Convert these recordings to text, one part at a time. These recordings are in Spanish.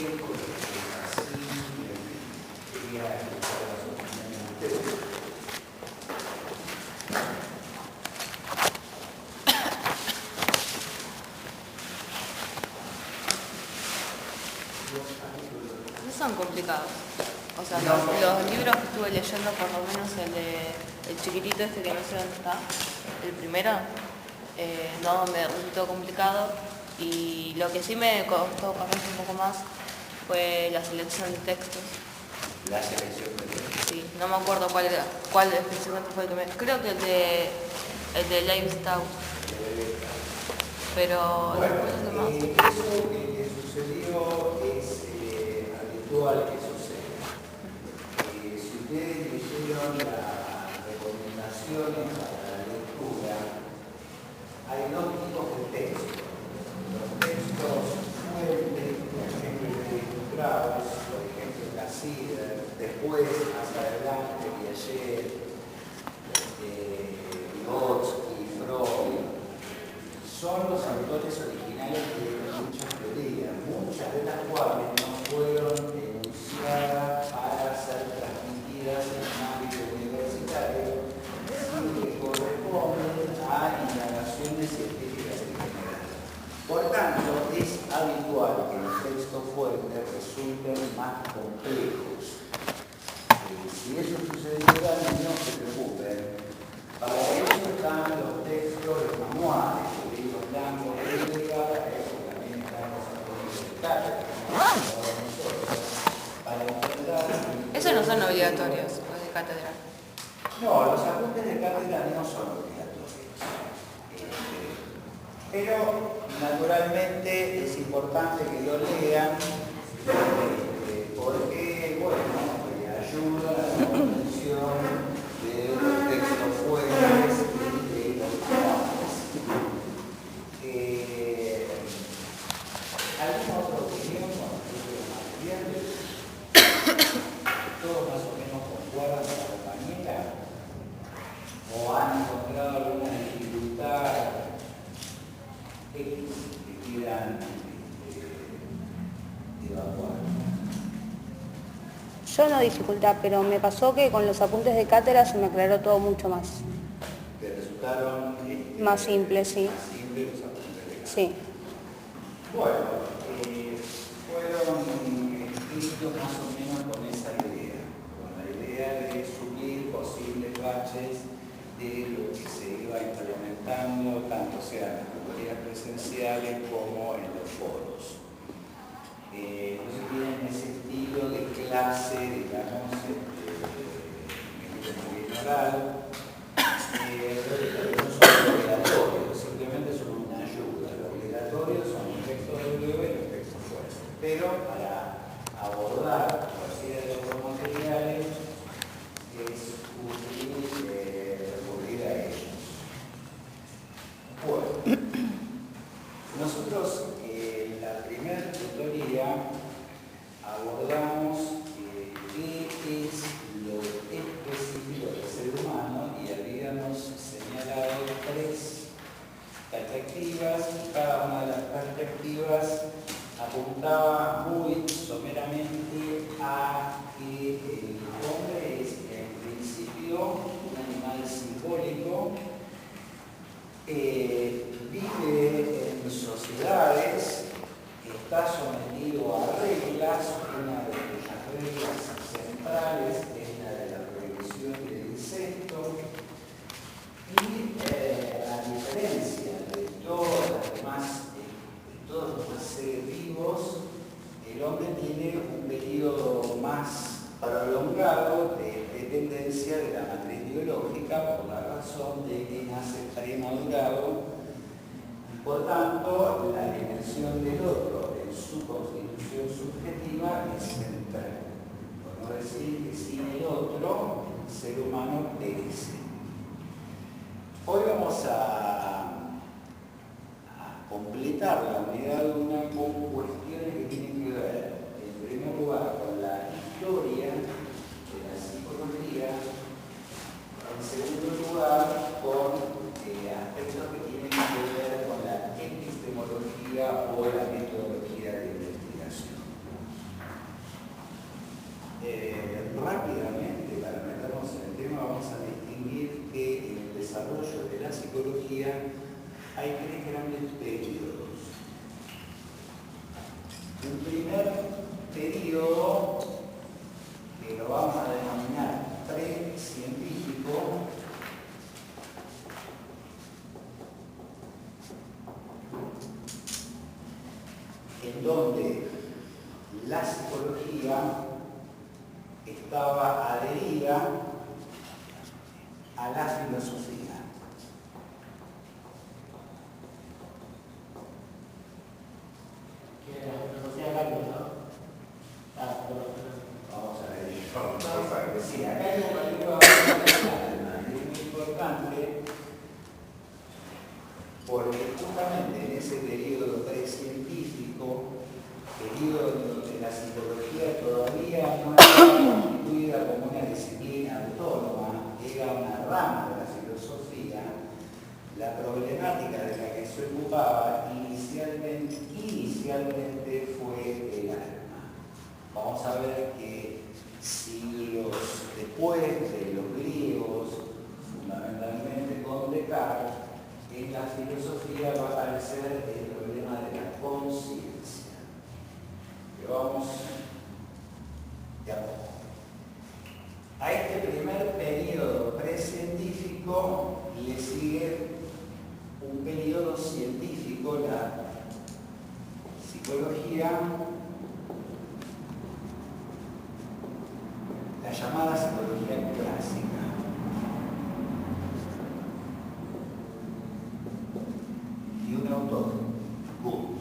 tiempo de que así quería escuchar las opiniones de ustedes. No son complicados. O sea, los libros que estuve leyendo, por lo menos el chiquitito este que no sé dónde está, el primero, no me resultó complicado. Y lo que sí me costó capaz un poco más fue la selección de textos. La selección de textos. Sí, no me acuerdo cuál específicamente fue el que me... Creo que el de Livestock. Pero bueno, después los demás... eso que sucedió es habitual que suceda. Si ustedes leyeron las recomendaciones para la lectura, hay dos tipos de textos. Los textos fuentes, por ejemplo, ilustrados, por ejemplo, Cassirer, después, más adelante, Piaget, Vygotsky, Freud, son los autores originales que tienen muchas teorías, muchas de las cuales no fueron enunciadas para ser transmitidas en un ámbito universitario, sino que corresponden a indagaciones científicas en general. Por tanto, es habitual que los textos fuertes resulten más complejos. Si eso sucediera, no se preocupen. Para eso están los textos, los manuales, los libros blancos de para eso también están los autores de cátedra. Para entender... Esos no son obligatorios, los de cátedra. No, los apuntes de cátedra no son obligatorios. Pero, naturalmente, es importante que lo lean porque, bueno, ayuda a la comprensión de los textos fuertes y de los manuales. ¿Alguna otra opinión con respecto a los materiales? ¿Todos más o menos concuerdan con la compañera? ¿O han encontrado alguna dificultad X que quieran evacuar? Yo no dificultad, pero me pasó que con los apuntes de cátedra se me aclaró todo mucho más. ¿Te resultaron Más simples, sí. más simples los apuntes de cátedra? Sí. Bueno, fueron escritos más o menos con esa idea, con la idea de subir posibles baches de lo que se iba implementando, tanto sea en las tutorías presenciales como en los foros. Entonces tienen ese estilo de clase, digamos, muy oral, pero no son obligatorios, simplemente son una ayuda. Los obligatorios son los textos de breve y los textos fuertes. Pero para abordar cualquiera de los materiales es útil recurrir a ellos. Bueno, nosotros en la primera tutoría abordamos qué es lo específico del ser humano y habíamos señalado tres perspectivas y cada una de las perspectivas apuntaba muy someramente a que el hombre es en principio un animal simbólico, vive en sociedades, está sometido a reglas, una de las reglas centrales es la de la prohibición del incesto, y a diferencia de todos los demás seres vivos, el hombre tiene un periodo más prolongado de dependencia de la matriz biológica por la razón de que nace premadurado y por tanto la dimensión del otro en su constitución subjetiva es central. Por no decir que sin el otro el ser humano perece. Hoy vamos a completar la unidad de una con cuestiones que tienen que ver, en primer lugar, con la historia de la psicología, en segundo lugar, con aspectos que tienen que ver con la epistemología o la metodología de investigación. en donde la psicología estaba adherida a la filosofía. Que la filosofía cambia, ¿no? Vamos a ver, sí, acá hay un peligro es muy importante porque justamente en ese periodo precientífico, periodo en donde la psicología todavía no estaba constituida como una disciplina autónoma, era una rama de la filosofía, la problemática de la que se ocupaba inicialmente fue el alma. Vamos a ver que siglos después de los griegos, fundamentalmente con Descartes, en la filosofía va a aparecer el problema de la conciencia. Pero vamos de a poco. A este primer periodo precientífico le sigue un periodo científico, la psicología, la llamada psicología clásica. Y un autor, Wundt.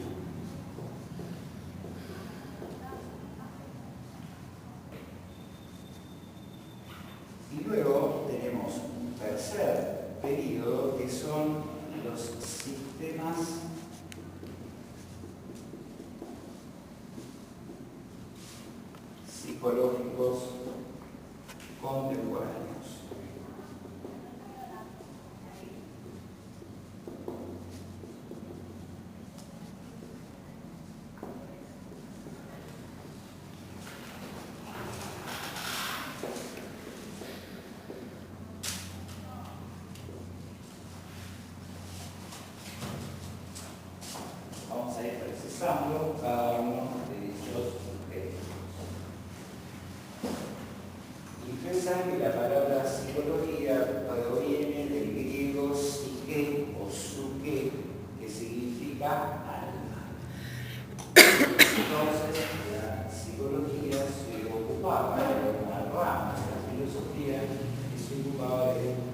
Y luego tenemos un tercer periodo que son los sistemas psicológicos contemporáneos. Vamos a ir precisando cada uno de dichos textos. Y ustedes saben que la palabra psicología proviene del griego psique o suke, que significa alma. Entonces, la psicología se ocupaba de una rama de la filosofía que se ocupaba de alma.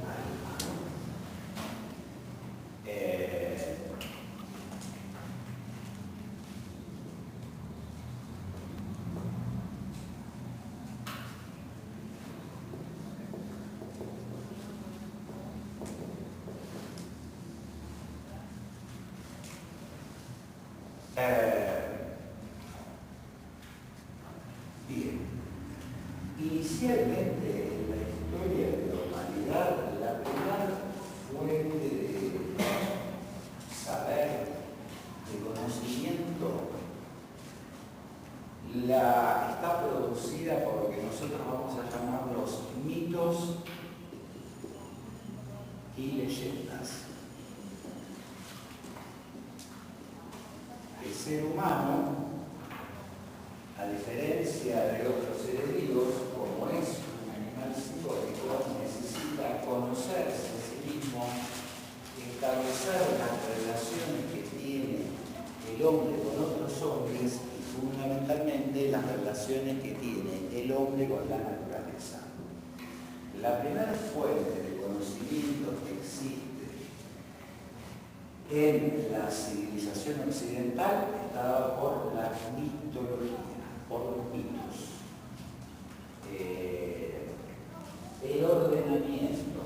Bien, inicialmente en la historia de la humanidad, la primera fuente de saber, de conocimiento, está producida por lo que nosotros vamos a llamar los mitos y leyendas. El ser humano, a diferencia de otros seres vivos, como es un animal psicótico, necesita conocerse a sí mismo, establecer las relaciones que tiene el hombre con otros hombres y fundamentalmente las relaciones que tiene el hombre con la naturaleza. La primera fuente de conocimiento que existe en la civilización occidental está dada por la mitología, por los mitos. El ordenamiento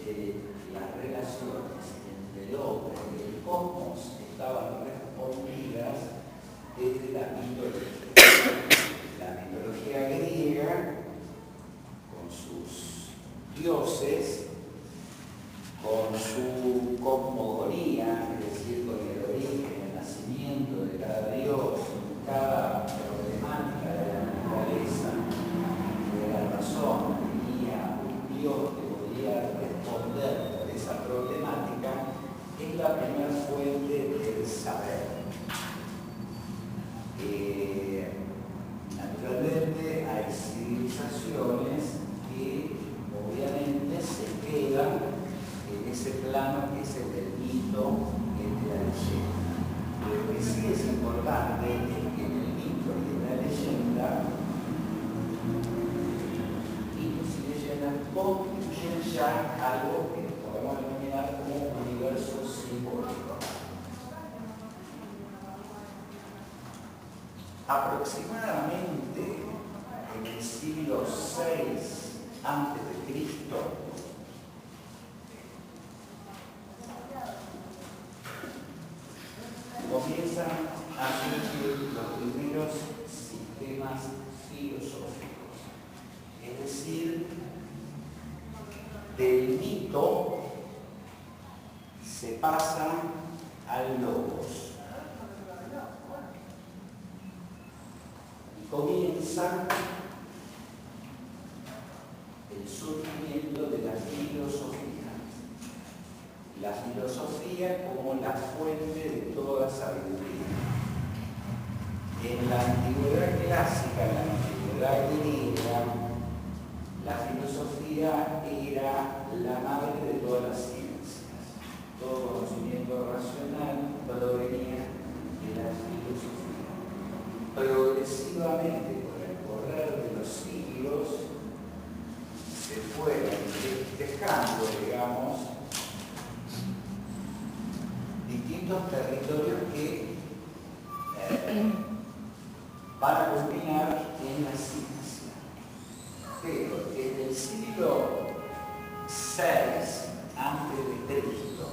de las relaciones entre el hombre y el cosmos estaban respondidas desde la mitología. La mitología griega, con sus dioses, con su cosmogonía, es decir, con el origen, el nacimiento de cada dios, cada problemática de la naturaleza, de la razón, tenía un dios que podía responder por esa problemática, es la primera fuente del saber. Naturalmente hay civilizaciones que obviamente se quedan en ese plano que es el del mito y el de la leyenda. Lo que sí es importante es que en el mito y en la leyenda, mitos y leyendas constituyen ya algo que podemos denominar como un universo simbólico. Aproximadamente en el siglo VI antes de Cristo, comienzan a surgir los primeros sistemas filosóficos, es decir, del mito se pasa al logos. Y comienza el surgimiento de la filosofía. La filosofía como la fuente de toda sabiduría. En la antigüedad clásica, en la antigüedad griega, la filosofía era la madre de todas las ciencias. Todo conocimiento racional provenía de la filosofía. Progresivamente, con el correr de los siglos, se fueron dejando, digamos, distintos territorios que van a culminar en la ciencia. Pero desde el siglo VI antes de Cristo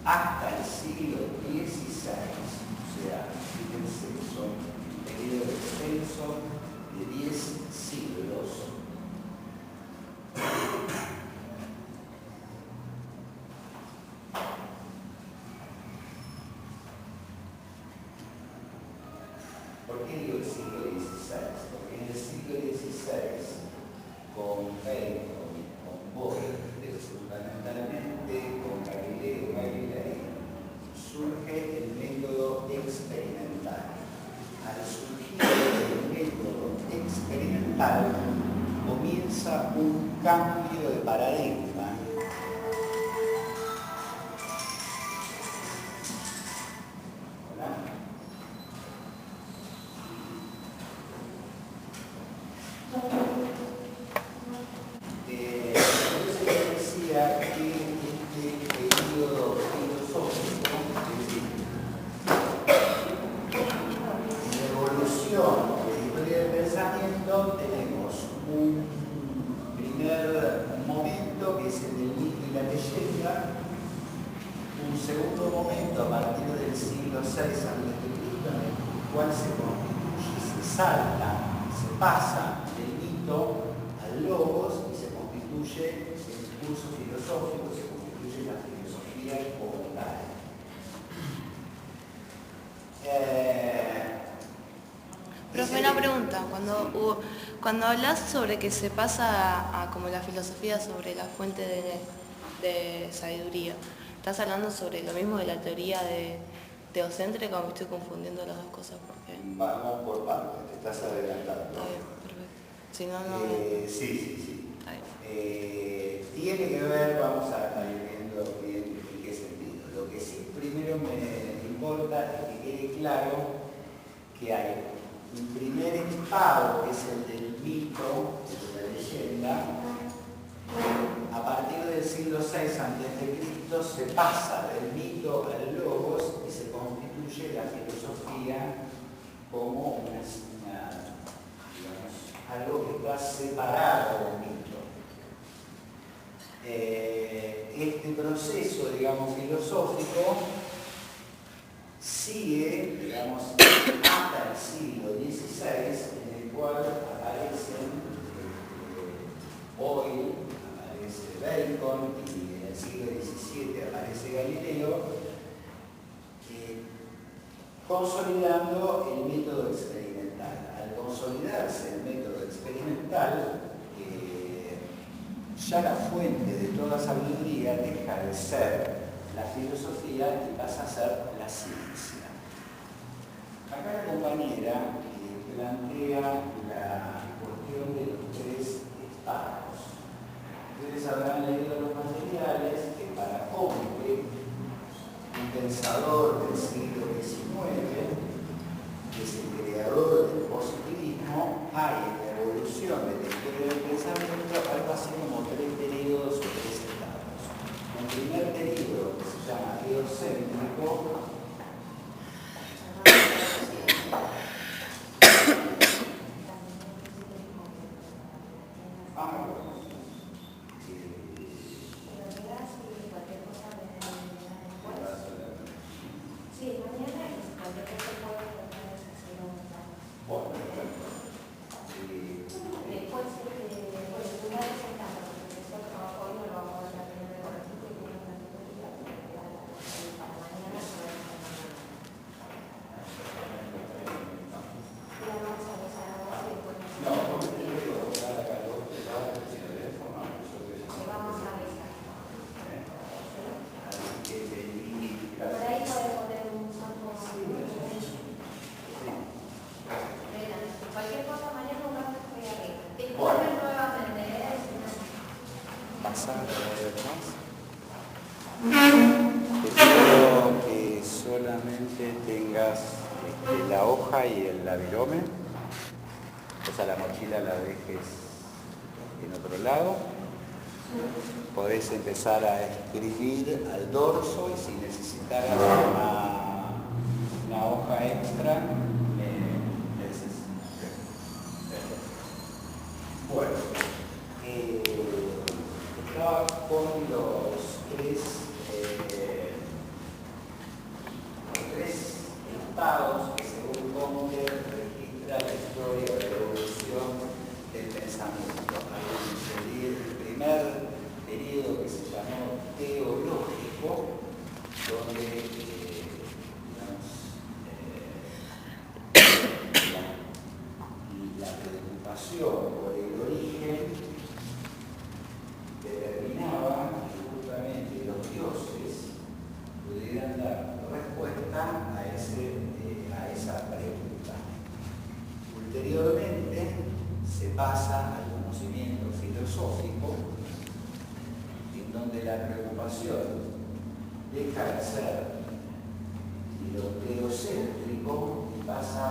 hasta el siglo XVI, o sea, fíjense, son un periodo extenso de 10 siglos, ¿por qué digo el siglo XVI? Porque en el siglo XVI, con Bacon, con Boyle, pero fundamentalmente con Galileo Galilei, surge el método experimental. Al surgir el método experimental, comienza un cambio de paradigma. Profe, una pregunta. Cuando hablas sobre que se pasa a como la filosofía sobre la fuente de sabiduría, ¿estás hablando sobre lo mismo de la teoría teocéntrica o me estoy confundiendo las dos cosas? Porque... Vamos por partes, te estás adelantando. Está bien, perfecto. Si no, no... Sí. Está bien. Tiene que ver, vamos a ir viendo bien en qué sentido. Lo que sí primero me importa es que quede claro que hay un primer estado, que es el del mito, de la leyenda. A partir del siglo VI a.C. se pasa del mito al logos y se constituye la filosofía como digamos, algo que está separado del mito. Este proceso, digamos, filosófico sigue, digamos, hasta el siglo XVI, en el cual aparecen Boyle, aparece Bacon y en el siglo XVII aparece Galileo, consolidando el método experimental. Al consolidarse el método experimental, ya la fuente de toda sabiduría deja de ser la filosofía y pasa a ser la ciencia. Acá la compañera plantea la cuestión de los tres estados. Ustedes habrán leído los materiales que para Comte, un pensador del siglo XIX, que es el creador del positivismo, hay en la evolución de la historia del pensamiento algo así como 3 periodos o 3 etapas. Un primer periodo que se llama teocéntrico, la hoja y el labirome, o sea, la mochila la dejes en otro lado. Podés empezar a escribir al dorso y si necesitaras una hoja extra, bueno, estaba con los tres estados que según Comte registra la historia de la evolución del pensamiento. El primer periodo que se llamó teológico, donde la preocupación por el origen determinaba que justamente los dioses pudieran dar respuesta a esa pregunta. Ulteriormente se pasa al conocimiento filosófico, en donde la preocupación deja de ser lo teocéntrico y pasa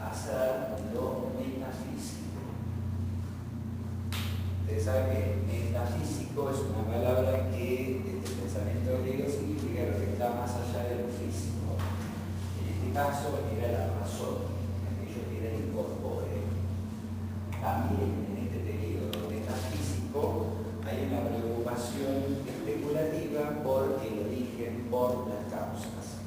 a ser lo metafísico. Ustedes saben que metafísico es una palabra que desde el pensamiento griego significa lo que está más allá de lo físico. En este caso era la razón, aquello que era incorpóreo. También en este periodo metafísico hay una preocupación especulativa por el origen, por las causas.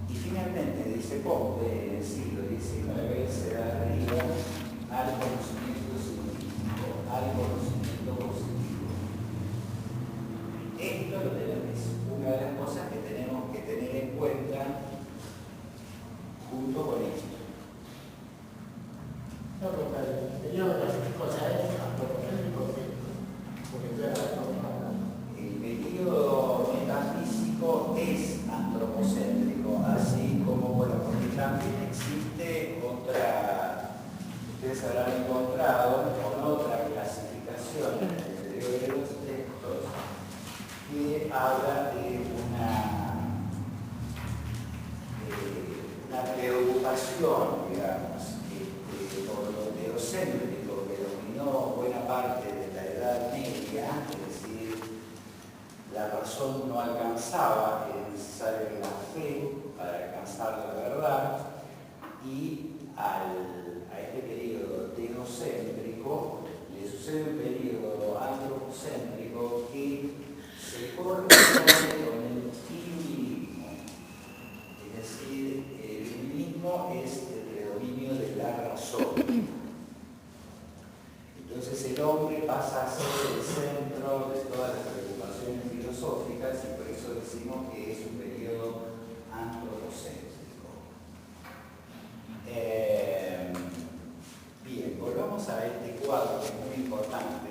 Y finalmente, dice Comte, en el siglo XIX se da arriba al conocimiento científico, al conocimiento positivo. Esto es una de las cosas que tenemos que tener en cuenta junto con esto. No, pero el periodo metafísico ya es antropocéntrico, porque ya el periodo metafísico es antropocéntrico, así como, bueno, porque también existe otra, ustedes habrán encontrado con otra clasificación en el periodo de los textos que habla de una preocupación, digamos, por lo teocéntrico que dominó buena parte de la Edad Media, es decir, la razón no alcanzaba, era necesaria la fe para alcanzar la verdad, y a este periodo teocéntrico le sucede un periodo antropocéntrico que se corresponde con el iluminismo. Es decir, el iluminismo es el predominio de la razón. Entonces el hombre pasa a ser el centro de todas las preocupaciones filosóficas y por eso decimos que es un periodo antropocéntrico. Bien, volvamos a este cuadro que es muy importante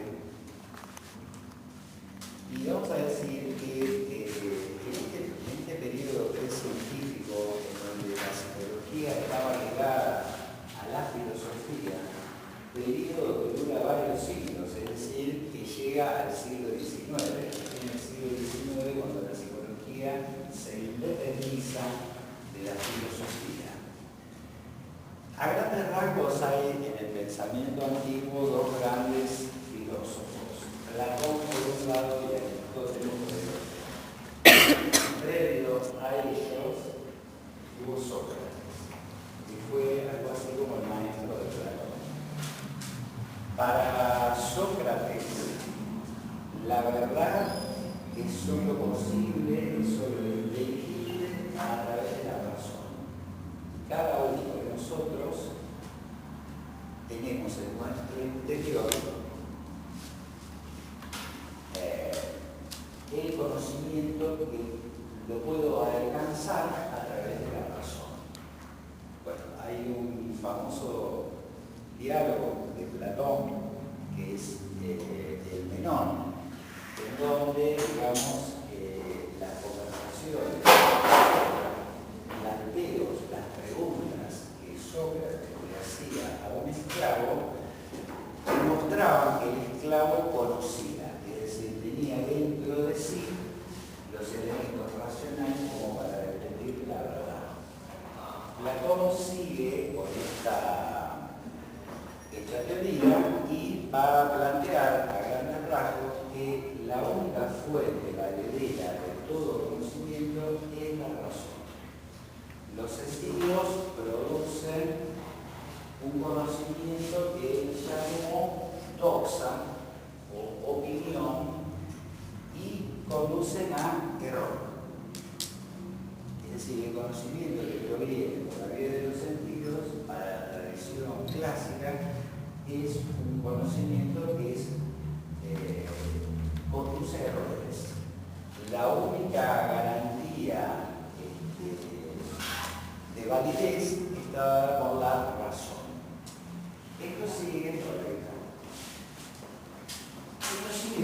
y vamos a decir que en este periodo precientífico en donde la psicología estaba ligada a la filosofía, periodo que dura varios siglos, es decir, que llega al siglo XIX, en el siglo XIX cuando la psicología se se independizan de la filosofía. A grandes rasgos hay en el pensamiento antiguo dos grandes filósofos, Platón por un lado y Aristóteles por el otro. Previo a ellos hubo Sócrates, que fue algo así como el maestro de Platón. Para Sócrates, la verdad es solo posible, es solo inteligible a través de la razón. Cada uno de nosotros tenemos en nuestro interior el conocimiento que lo puedo alcanzar a través de la razón. Bueno, hay un famoso diálogo de Platón, que es el Menón, en donde, digamos, las conversaciones, las preguntas que Sócrates le hacía a un esclavo, demostraban que el esclavo conocía, es decir, tenía dentro de sí los elementos racionales como para defender la verdad. Platón sigue con esta teoría y va a plantear a grandes rasgos que la única fuente valedera de todo conocimiento es la razón. Los sentidos producen un conocimiento que él llamó doxa o opinión y conducen a error. Es decir, el conocimiento que proviene por la vía de los sentidos, para la tradición clásica, es un conocimiento que conduce a errores. La única garantía de validez está dada por la razón. Esto sigue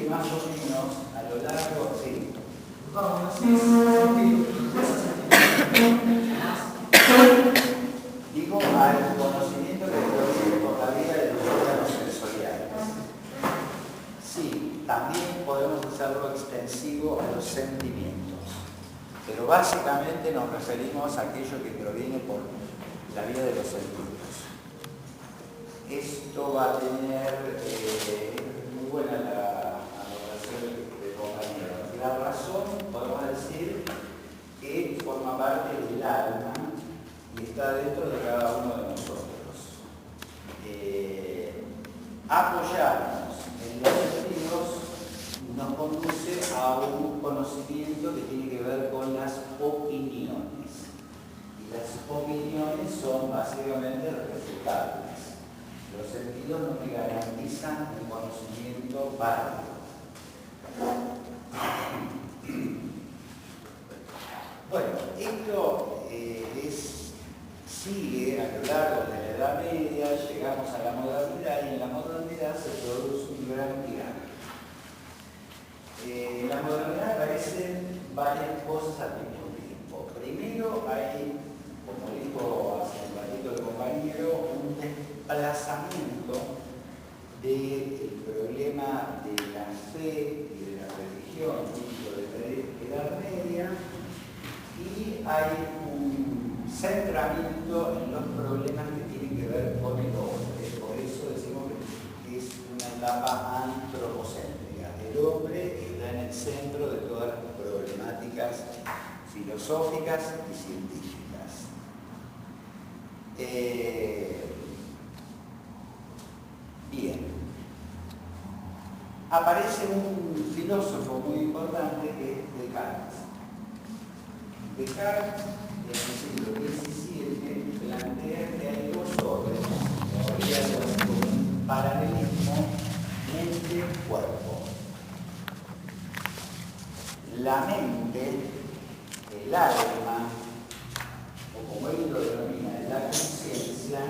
más o menos a lo largo de... Digo, al conocimiento que proviene por la vía de los órganos sensoriales. Sí, también podemos hacerlo extensivo a los sentimientos, pero básicamente nos referimos a aquello que proviene por la vía de los sentidos. Esto va a tener, muy buena la anotación de compañeros. La razón, podemos decir, que forma parte del alma y está dentro de cada uno de nosotros. Apoyarnos en los sentidos nos conduce a un conocimiento que tiene que ver con las opiniones. Y las opiniones son básicamente refutables. Los sentidos no me garantizan un conocimiento válido. Bueno, esto sigue a lo largo de la Edad Media, llegamos a la modernidad y en la modernidad se produce un gran tirano. En la modernidad aparecen varias cosas al mismo tiempo. Primero hay, como dijo hace un ratito el compañero, un desplazamiento del problema de la fe y de la religión dentro de la Edad Media, y hay un centramiento en los problemas que tienen que ver con el hombre. Por eso decimos que es una etapa antropocéntrica. El hombre está en el centro de todas las problemáticas filosóficas y científicas. Bien. Aparece un filósofo muy importante que es Descartes. Descartes, en el siglo XVII, plantea que hay dos órdenes, o habría un paralelismo mente-cuerpo. La mente, el alma, o como él lo denomina, la conciencia,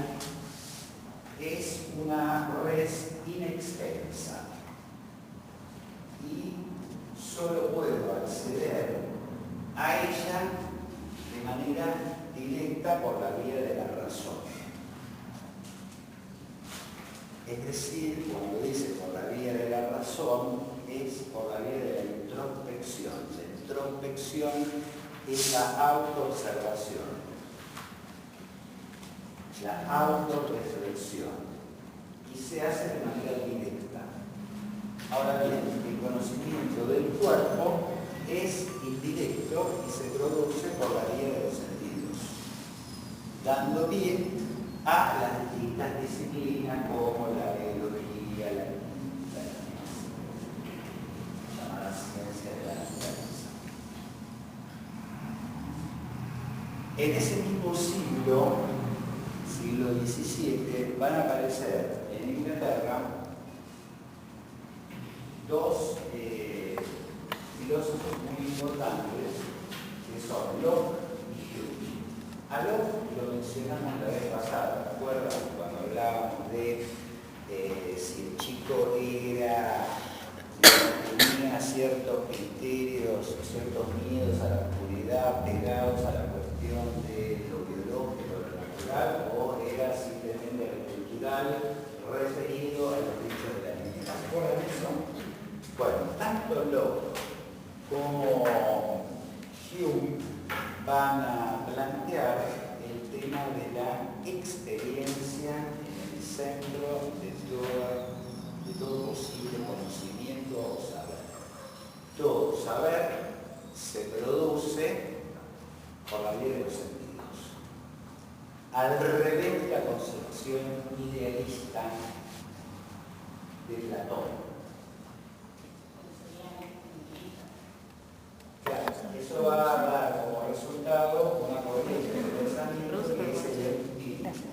es una res inextensa y solo puedo acceder a ella de manera directa por la vía de la razón. Es decir, cuando dice por la vía de la razón, es por la vía de la introspección. La introspección es la autoobservación, la autorreflexión, y se hace de manera directa. Ahora bien, el conocimiento del cuerpo es indirecto y se produce por la vía de los sentidos, dando pie a las distintas disciplinas como la biología, la química, la llamada ciencia de la naturaleza. En ese mismo siglo XVII, van a aparecer en Inglaterra dos filósofos muy importantes, que son Locke y Hume. A Locke lo mencionamos la vez pasada, ¿te acuerdas? Cuando hablábamos de si el chico tenía ciertos criterios, ciertos miedos a la oscuridad pegados a la cuestión de lo biológico, lo natural, o era simplemente lo cultural referido a los dichos de la niñez. ¿Se acuerdan de eso? Bueno, tanto Locke como Hume van a plantear el tema de la experiencia en el centro de todo posible conocimiento o saber. Todo saber se produce por la vía de los sentidos, al revés de la concepción idealista de Platón. Claro, eso va a dar como resultado una corriente de pensamiento que es el empirismo.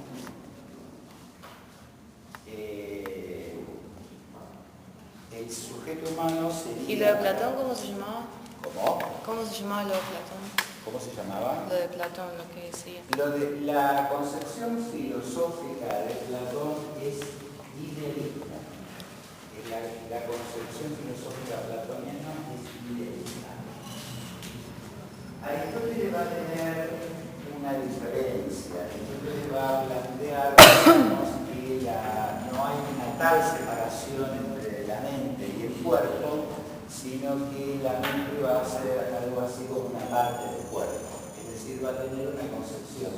El sujeto humano sería... ¿Y lo de Platón cómo se llamaba? ¿Cómo? ¿Cómo se llamaba lo de Platón? ¿Cómo se llamaba? Lo de Platón, lo que decía. Lo de la concepción filosófica de Platón es idealista. La concepción filosófica platoniana es idealista. Aristóteles va a tener una diferencia. Aristóteles va a plantear que no hay una tal separación entre la mente y el cuerpo, sino que la mente va a ser algo así como una parte del cuerpo. Es decir, va a tener una concepción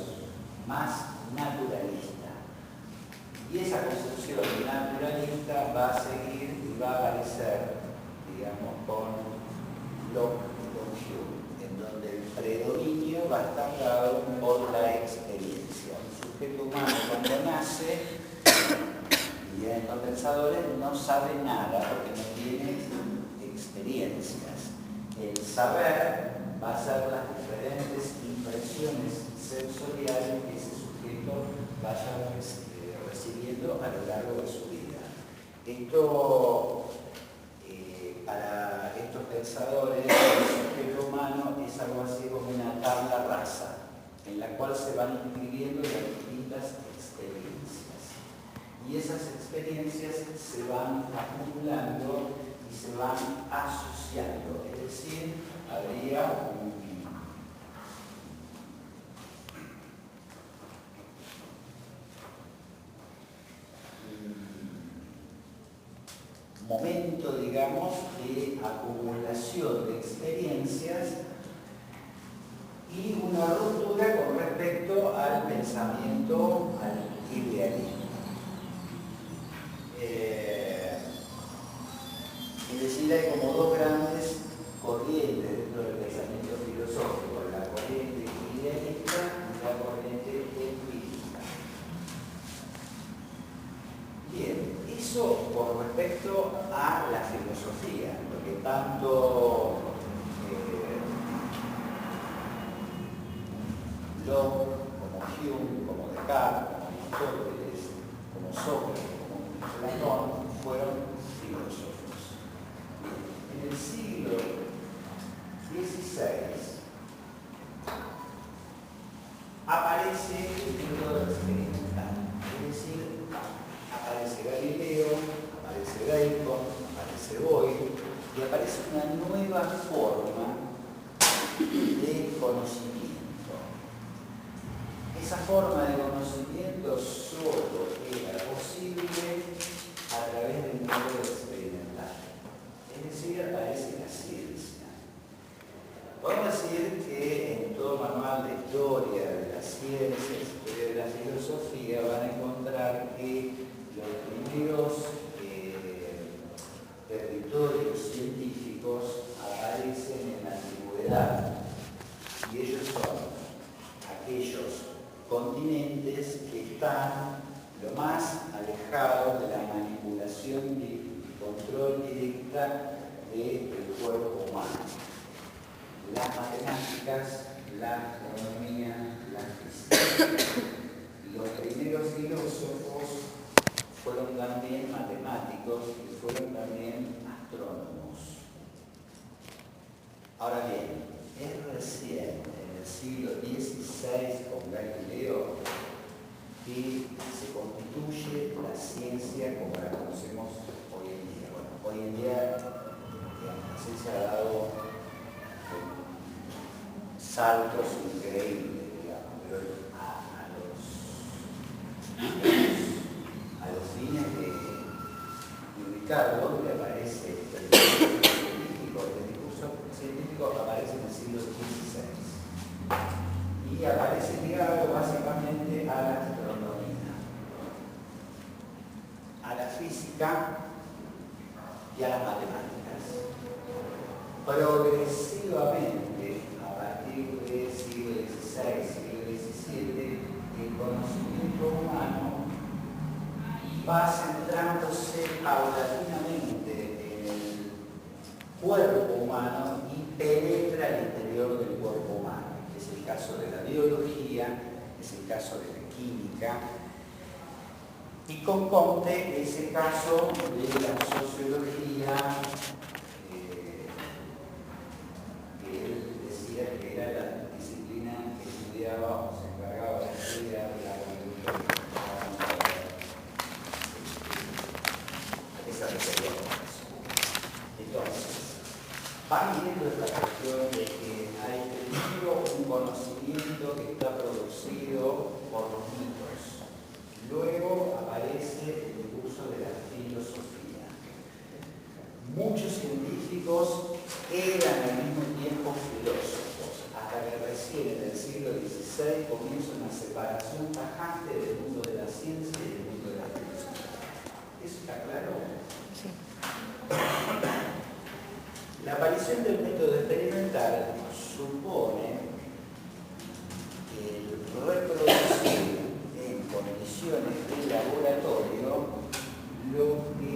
más naturalista. Y esa concepción naturalista va a seguir y va a aparecer, digamos, con Locke y con Hume, en donde el predominio va a estar dado por la experiencia. Un sujeto humano cuando nace, y en los pensadores, no sabe nada porque no tiene experiencias. El saber va a ser las diferentes impresiones sensoriales que ese sujeto vaya recibiendo a lo largo de su vida. Esto, para estos pensadores, el sujeto humano es algo así como una tabla rasa, en la cual se van inscribiendo las distintas experiencias. Y esas experiencias se van acumulando y se van asociando, es decir, habría un momento, digamos, de acumulación de experiencias y una ruptura con respecto al pensamiento, al idealismo. Es decir, hay como dos grandes corrientes dentro del pensamiento filosófico, la corriente idealista y la corriente empírica. Bien, eso por respecto a la filosofía, porque tanto Locke, como Hume, como Descartes, como Aristóteles, como Sócrates, como Platón, fueron filósofos. En el siglo XVI aparece el método experimental, es decir, aparece Galileo, aparece Bacon, aparece Boyle, y aparece una nueva forma de conocimiento. Esa forma de conocimiento solo era posible a través del método experimental. Es decir, aparece la ciencia. Podemos decir que historia de la ciencia, historia de la filosofía, van a encontrar que los primeros territorios científicos aparecen en la antigüedad, y ellos son aquellos continentes que están lo más alejados de la manipulación y control directa del cuerpo humano. Las matemáticas, la astronomía, la física. Los primeros filósofos fueron también matemáticos y fueron también astrónomos. Ahora bien, es recién en el siglo XVI con Galileo que se constituye la ciencia como la conocemos hoy en día. Bueno, hoy en día la ciencia ha dado saltos increíbles, digamos, pero a los fines de ubicar dónde aparece el discurso científico aparece en el siglo XVI y aparece ligado básicamente a la astronomía, a la física y a las matemáticas. Progresivamente, a partir del siglo XVI, siglo XVII, el conocimiento humano va centrándose paulatinamente en el cuerpo humano y penetra al interior del cuerpo humano. Es el caso de la biología, es el caso de la química, y con Comte es el caso de la sociología, que él decía que era la disciplina que estudiaba o se encargaba de estudiar la conducta. Esa refería con eso. Entonces, van viendo esta cuestión de que hay primero un conocimiento que está producido por los mitos. Luego aparece el uso de la filosofía. Muchos científicos eran al mismo tiempo filósofos, hasta que recién en el siglo XVI comienza una separación tajante del mundo de la ciencia y del mundo de la filosofía. ¿Eso está claro? Sí. La aparición del método experimental supone el reproducir en condiciones de laboratorio lo que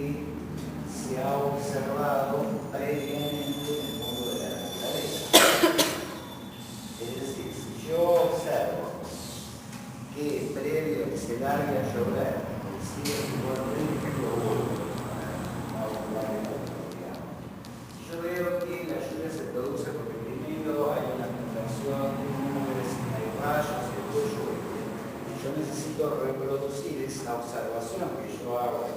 se ha observado previamente en el mundo de la naturaleza. Es decir, si yo observo que previo a que se largue a llover, el cielo se vuelve yo veo que la lluvia se produce porque primero hay una filtración de nubes, hay rayos y después llueve. Yo necesito reproducir esa observación que yo hago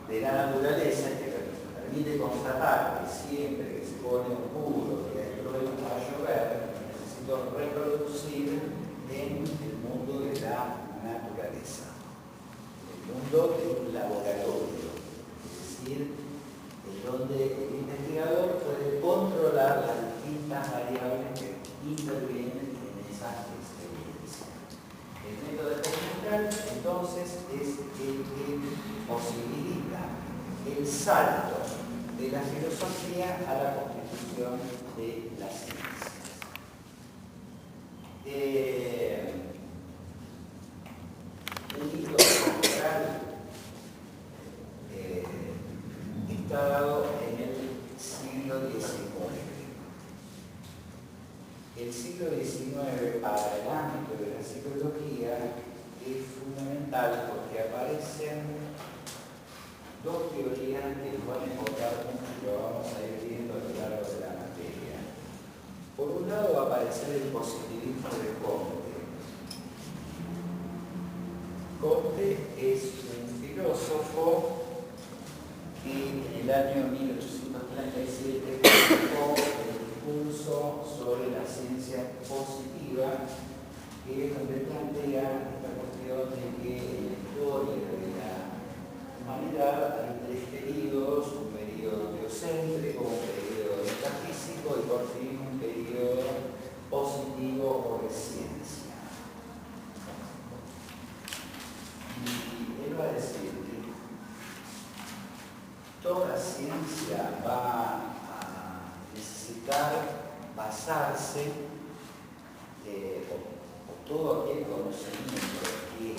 de la naturaleza que permite constatar que siempre que se pone oscuro, que hay truenos va a llover, necesito reproducir en el mundo de la naturaleza, el mundo de un laboratorio, es decir, en donde el investigador puede controlar las distintas variables que intervienen en esa experiencia. El método experimental, entonces, es el que posibilita el salto de la filosofía a la constitución de la ciencia. Un hito central está dado en el siglo XIX. El siglo XIX para el ámbito de la psicología es fundamental porque aparecen dos teorías que nos van a importar mucho y lo vamos a ir viendo a lo largo de la materia. Por un lado va a aparecer el positivismo de Comte. Comte es un filósofo que en el año 1837 publicó el discurso sobre la ciencia positiva, que es donde plantea esta cuestión de que en la historia de la humanidad hay tres periodos: un periodo teocéntrico, un periodo metafísico y por fin un periodo positivo o intentar basarse o todo aquel conocimiento que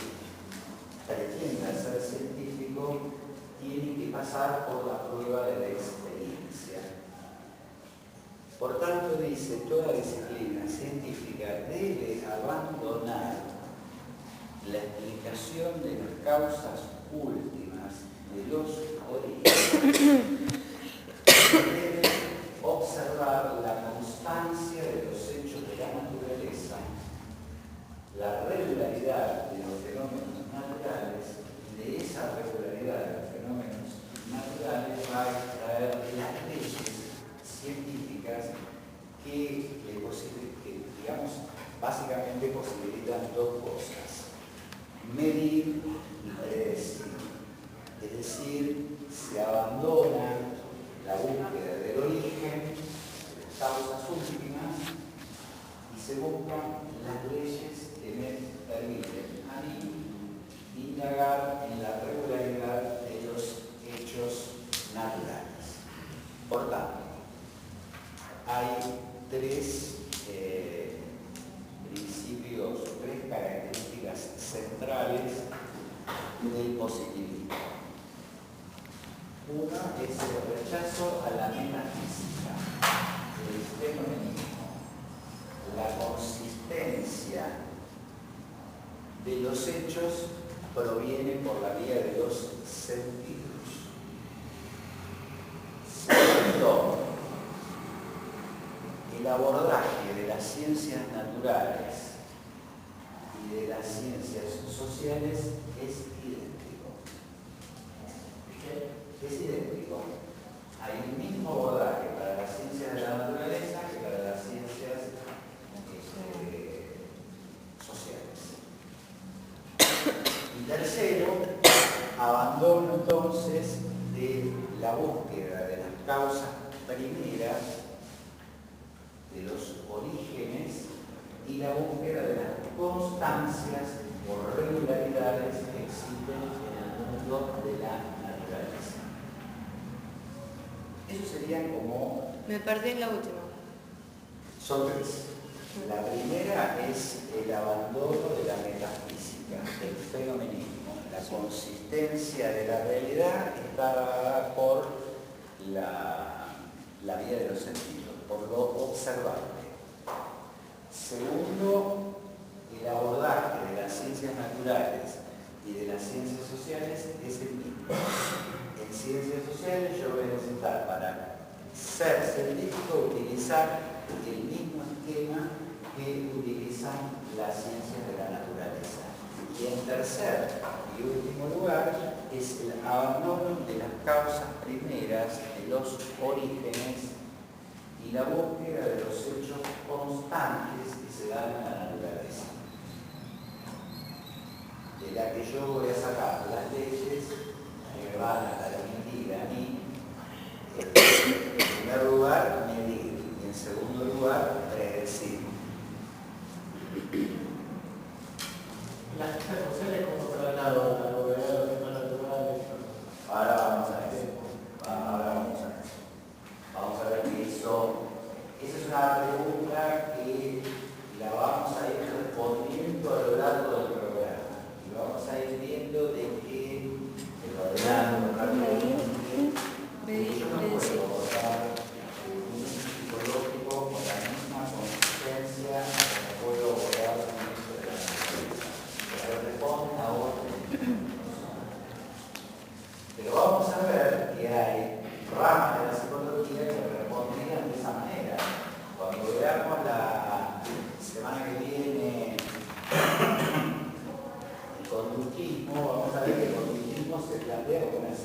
pretenda ser científico tiene que pasar por la prueba de la experiencia. Por tanto, dice, toda disciplina científica debe abandonar la explicación de las causas últimas de los orígenes. Debe observar la constancia de los hechos de la naturaleza, la regularidad de los fenómenos naturales, y de esa regularidad de los fenómenos naturales va a extraer las leyes científicas que digamos, básicamente posibilitan dos cosas: medir y predecir. Es decir, se abandona la búsqueda del origen, de las causas últimas, y se buscan las leyes que me permiten a mí indagar en la regularidad de los hechos naturales. Por tanto, hay tres principios, tres características centrales del positivismo. Una es el rechazo a la metafísica, el fenomenismo, la consistencia de los hechos proviene por la vía de los sentidos. Segundo, el abordaje de las ciencias naturales y de las ciencias sociales es idéntico. Es idéntico. Hay el mismo abordaje para las ciencias de la naturaleza que para las ciencias sociales. Y tercero, abandono entonces de la búsqueda de las causas primeras, de los orígenes, y la búsqueda de las constancias o regularidades que existen en el mundo de la naturaleza. Eso sería como... Me perdí en la última. Son tres. La primera es el abandono de la metafísica, el fenomenismo. La consistencia de la realidad está dada por la vía de los sentidos, por lo observable. Segundo, el abordaje de las ciencias naturales y de las ciencias sociales es el mismo. En ciencias sociales yo voy a necesitar, para ser científico, utilizar el mismo esquema que utilizan las ciencias de la naturaleza. Y en tercer y último lugar es el abandono de las causas primeras, de los orígenes, y la búsqueda de los hechos constantes que se dan en la naturaleza, de la que yo voy a sacar las leyes que me van a permitir a mí, en primer lugar, medir, y en segundo lugar, predecir. Las ciencias sociales, ¿cómo se ha hablado de la novedad de los temas naturales? Ahora vamos a ver. Vamos a ver que esa es una pregunta que la vamos a ir respondiendo a lo largo del programa. Y vamos a ir viendo de qué ordenando rápidamente. Yo no puedo abordar un psicológico con la misma consistencia que puedo abordar un ministro de la naturaleza. Pero responde a otro. Pero vamos a ver que hay ramas de la psicología que respondían de esa manera. Cuando veamos la semana que viene el conductismo, vamos a ver que el conductismo se plantea como una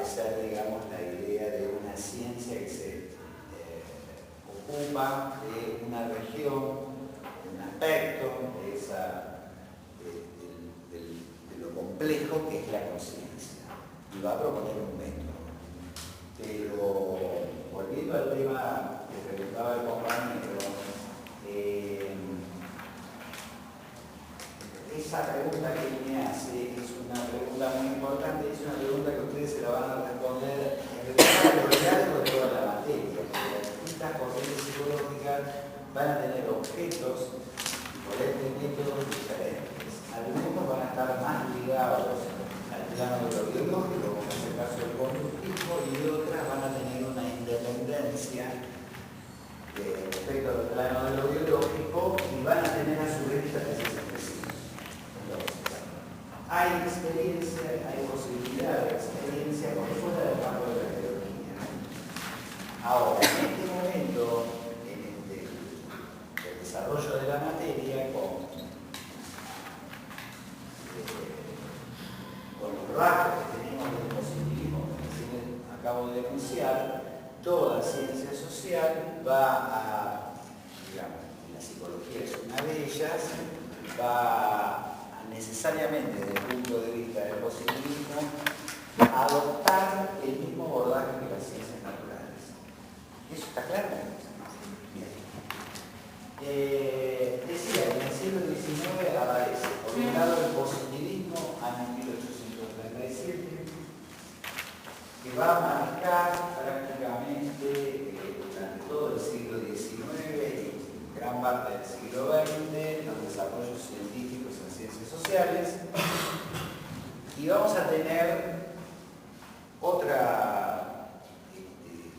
aparecer, digamos, la idea de una ciencia que se ocupa de una región, de un aspecto de, de lo complejo que es la conciencia, y va a proponer un método. Pero volviendo al tema que preguntaba el compañero, esa pregunta que él me hace es una pregunta muy importante, es una pregunta que ustedes se la van a responder en realidad a lo largo de toda la materia, porque las distintas corrientes psicológicas van a tener objetos y por ende métodos diferentes. Algunos van a estar más ligados al plano de lo biológico, como es el caso del conductismo, y otras van a tener una independencia respecto al plano de lo biológico y van a tener a su vez diferencias específicas. Hay experiencia, hay posibilidad de experiencia por fuera del campo de la biología. Ahora, en este momento, el desarrollo de la materia con los rasgos que tenemos del positivismo, que acabo de denunciar, toda ciencia social va a, digamos, la psicología es una de ellas, va necesariamente desde el punto de vista del positivismo a adoptar el mismo abordaje que las ciencias naturales. ¿Eso está claro? Bien. Decía que en el siglo XIX aparece, por un lado, el positivismo, año 1837, que va a marcar prácticamente durante todo el siglo XIX y gran parte del siglo XX los desarrollos científicos en ciencias sociales. Y vamos a tener otra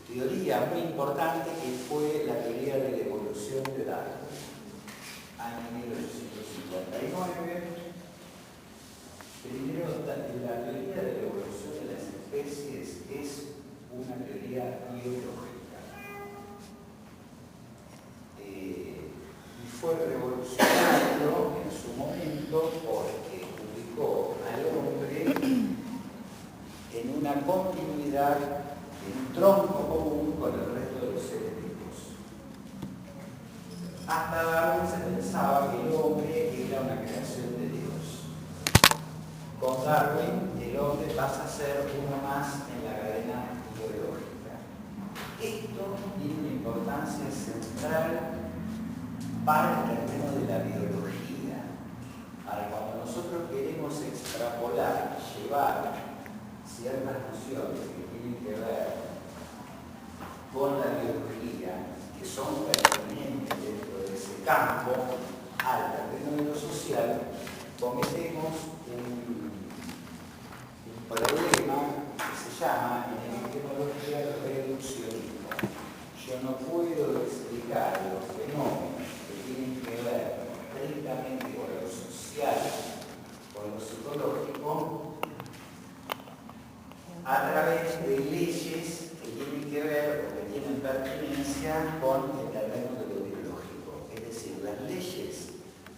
teoría muy importante que fue la teoría de la evolución de Darwin, año 1859. Primero, la teoría de la evolución de las especies es una teoría biológica. Y fue revolucionario en su momento porque ubicó al hombre en una continuidad, en un tronco común con el resto de los seres vivos. Hasta Darwin se pensaba que el hombre era una creación de Dios. Con Darwin, el hombre pasa a ser uno más en la cadena biológica. Esto tiene una importancia central para el terreno de la biología. Para cuando nosotros queremos extrapolar, llevar ciertas nociones que tienen que ver con la biología, que son pertinentes dentro de ese campo, al terreno de lo social, cometemos un problema que se llama en epistemología el reduccionismo. Yo no puedo explicar los fenómenos que tienen que ver estrictamente con lo social, con lo psicológico, a través de leyes que tienen que ver o que tienen pertinencia con el terreno de lo biológico. Es decir, las leyes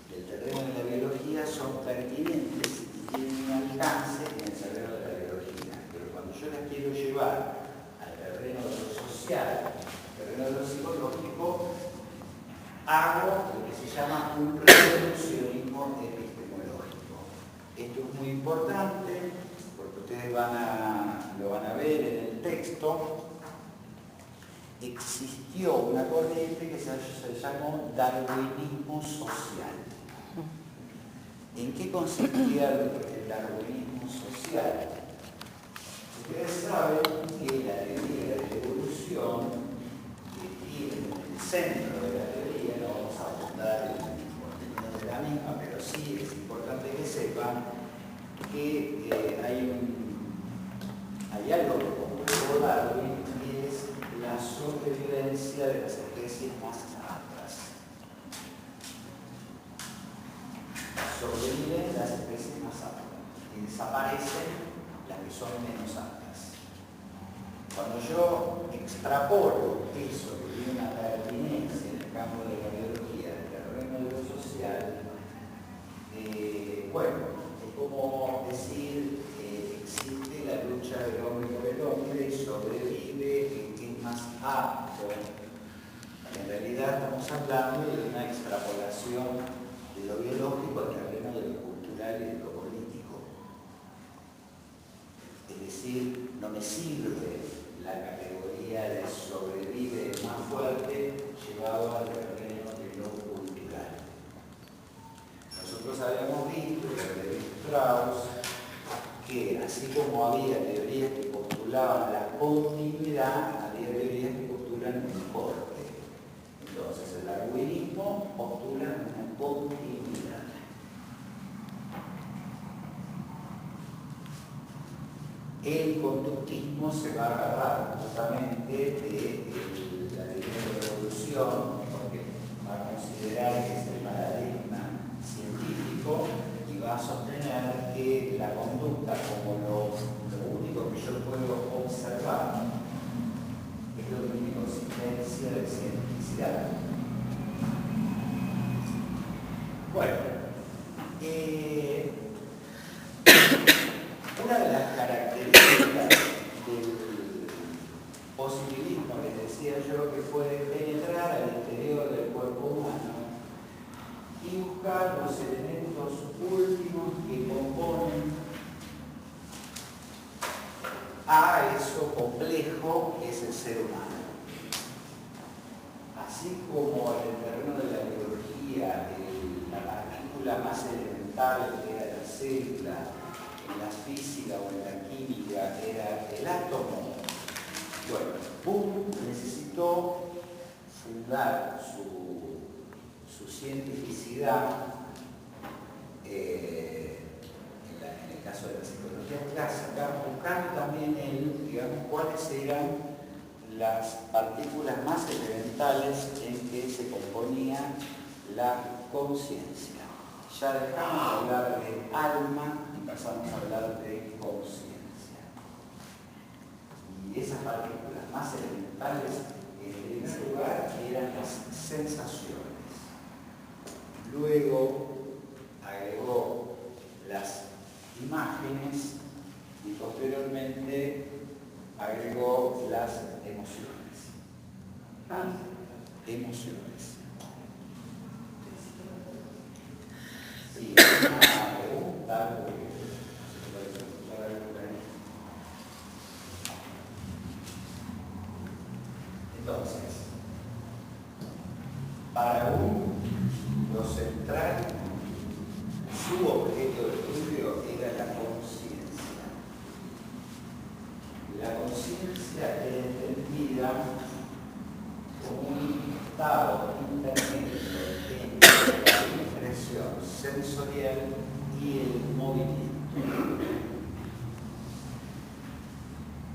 del terreno de la biología son pertinentes y tienen un alcance en el terreno de la biología. Pero cuando yo las quiero llevar al terreno de lo social, al terreno de lo psicológico, hago lo que se llama un reduccionismo epistemológico. Esto es muy importante porque ustedes lo van a ver en el texto. Existió una corriente que se llamó darwinismo social. ¿En qué consistía el darwinismo social? Ustedes saben que la teoría de la evolución, que tiene en el centro de la teoría, no vamos a abundar en el contenido de la misma, pero sí es importante que sepan que hay algo que comprobó Darwin, y es la sobrevivencia de las especies más aptas. Sobreviven las especies más aptas y desaparecen las que son menos aptas. Cuando yo extrapolo eso que tiene una pertinencia en el campo de la biología, del terreno de lo social, bueno, es como decir que existe la lucha del hombre por el decir, no me sirve la categoría de sobrevive el más fuerte llevado al terreno de lo cultural. Nosotros habíamos visto desde Strauss que así como había teorías que postulaban la continuidad, había teorías que postulan un corte. Entonces el darwinismo postula una continuidad. El conductismo se va a agarrar justamente de la teoría de evolución, porque va a considerar que es el paradigma científico y va a sostener que la conducta, como lo único que yo puedo observar, es lo que tiene consistencia de cientificidad. Bueno, una de las características del positivismo, les decía yo, que fue penetrar al interior del cuerpo humano y buscar los elementos últimos que componen a eso complejo que es el ser humano. Así como en el terreno de la biología, la partícula más elemental que era la célula, en la física o en la química era el átomo. Bueno, Bohm necesitó fundar su cientificidad en el caso de la psicología clásica, buscando también digamos, cuáles eran las partículas más elementales en que se componía la conciencia. Ya dejamos de hablar de alma y pasamos a hablar de conciencia. Y esas partículas más elementales, en primer lugar, eran las sensaciones. Luego agregó las imágenes y posteriormente agregó las emociones. Emociones. Sí, una pregunta, porque se puede preguntar algo por ahí. Entonces, para lo central, su objeto de estudio era la conciencia. La conciencia era entendida como un estado intermedio entre la impresión sensorial y el movimiento.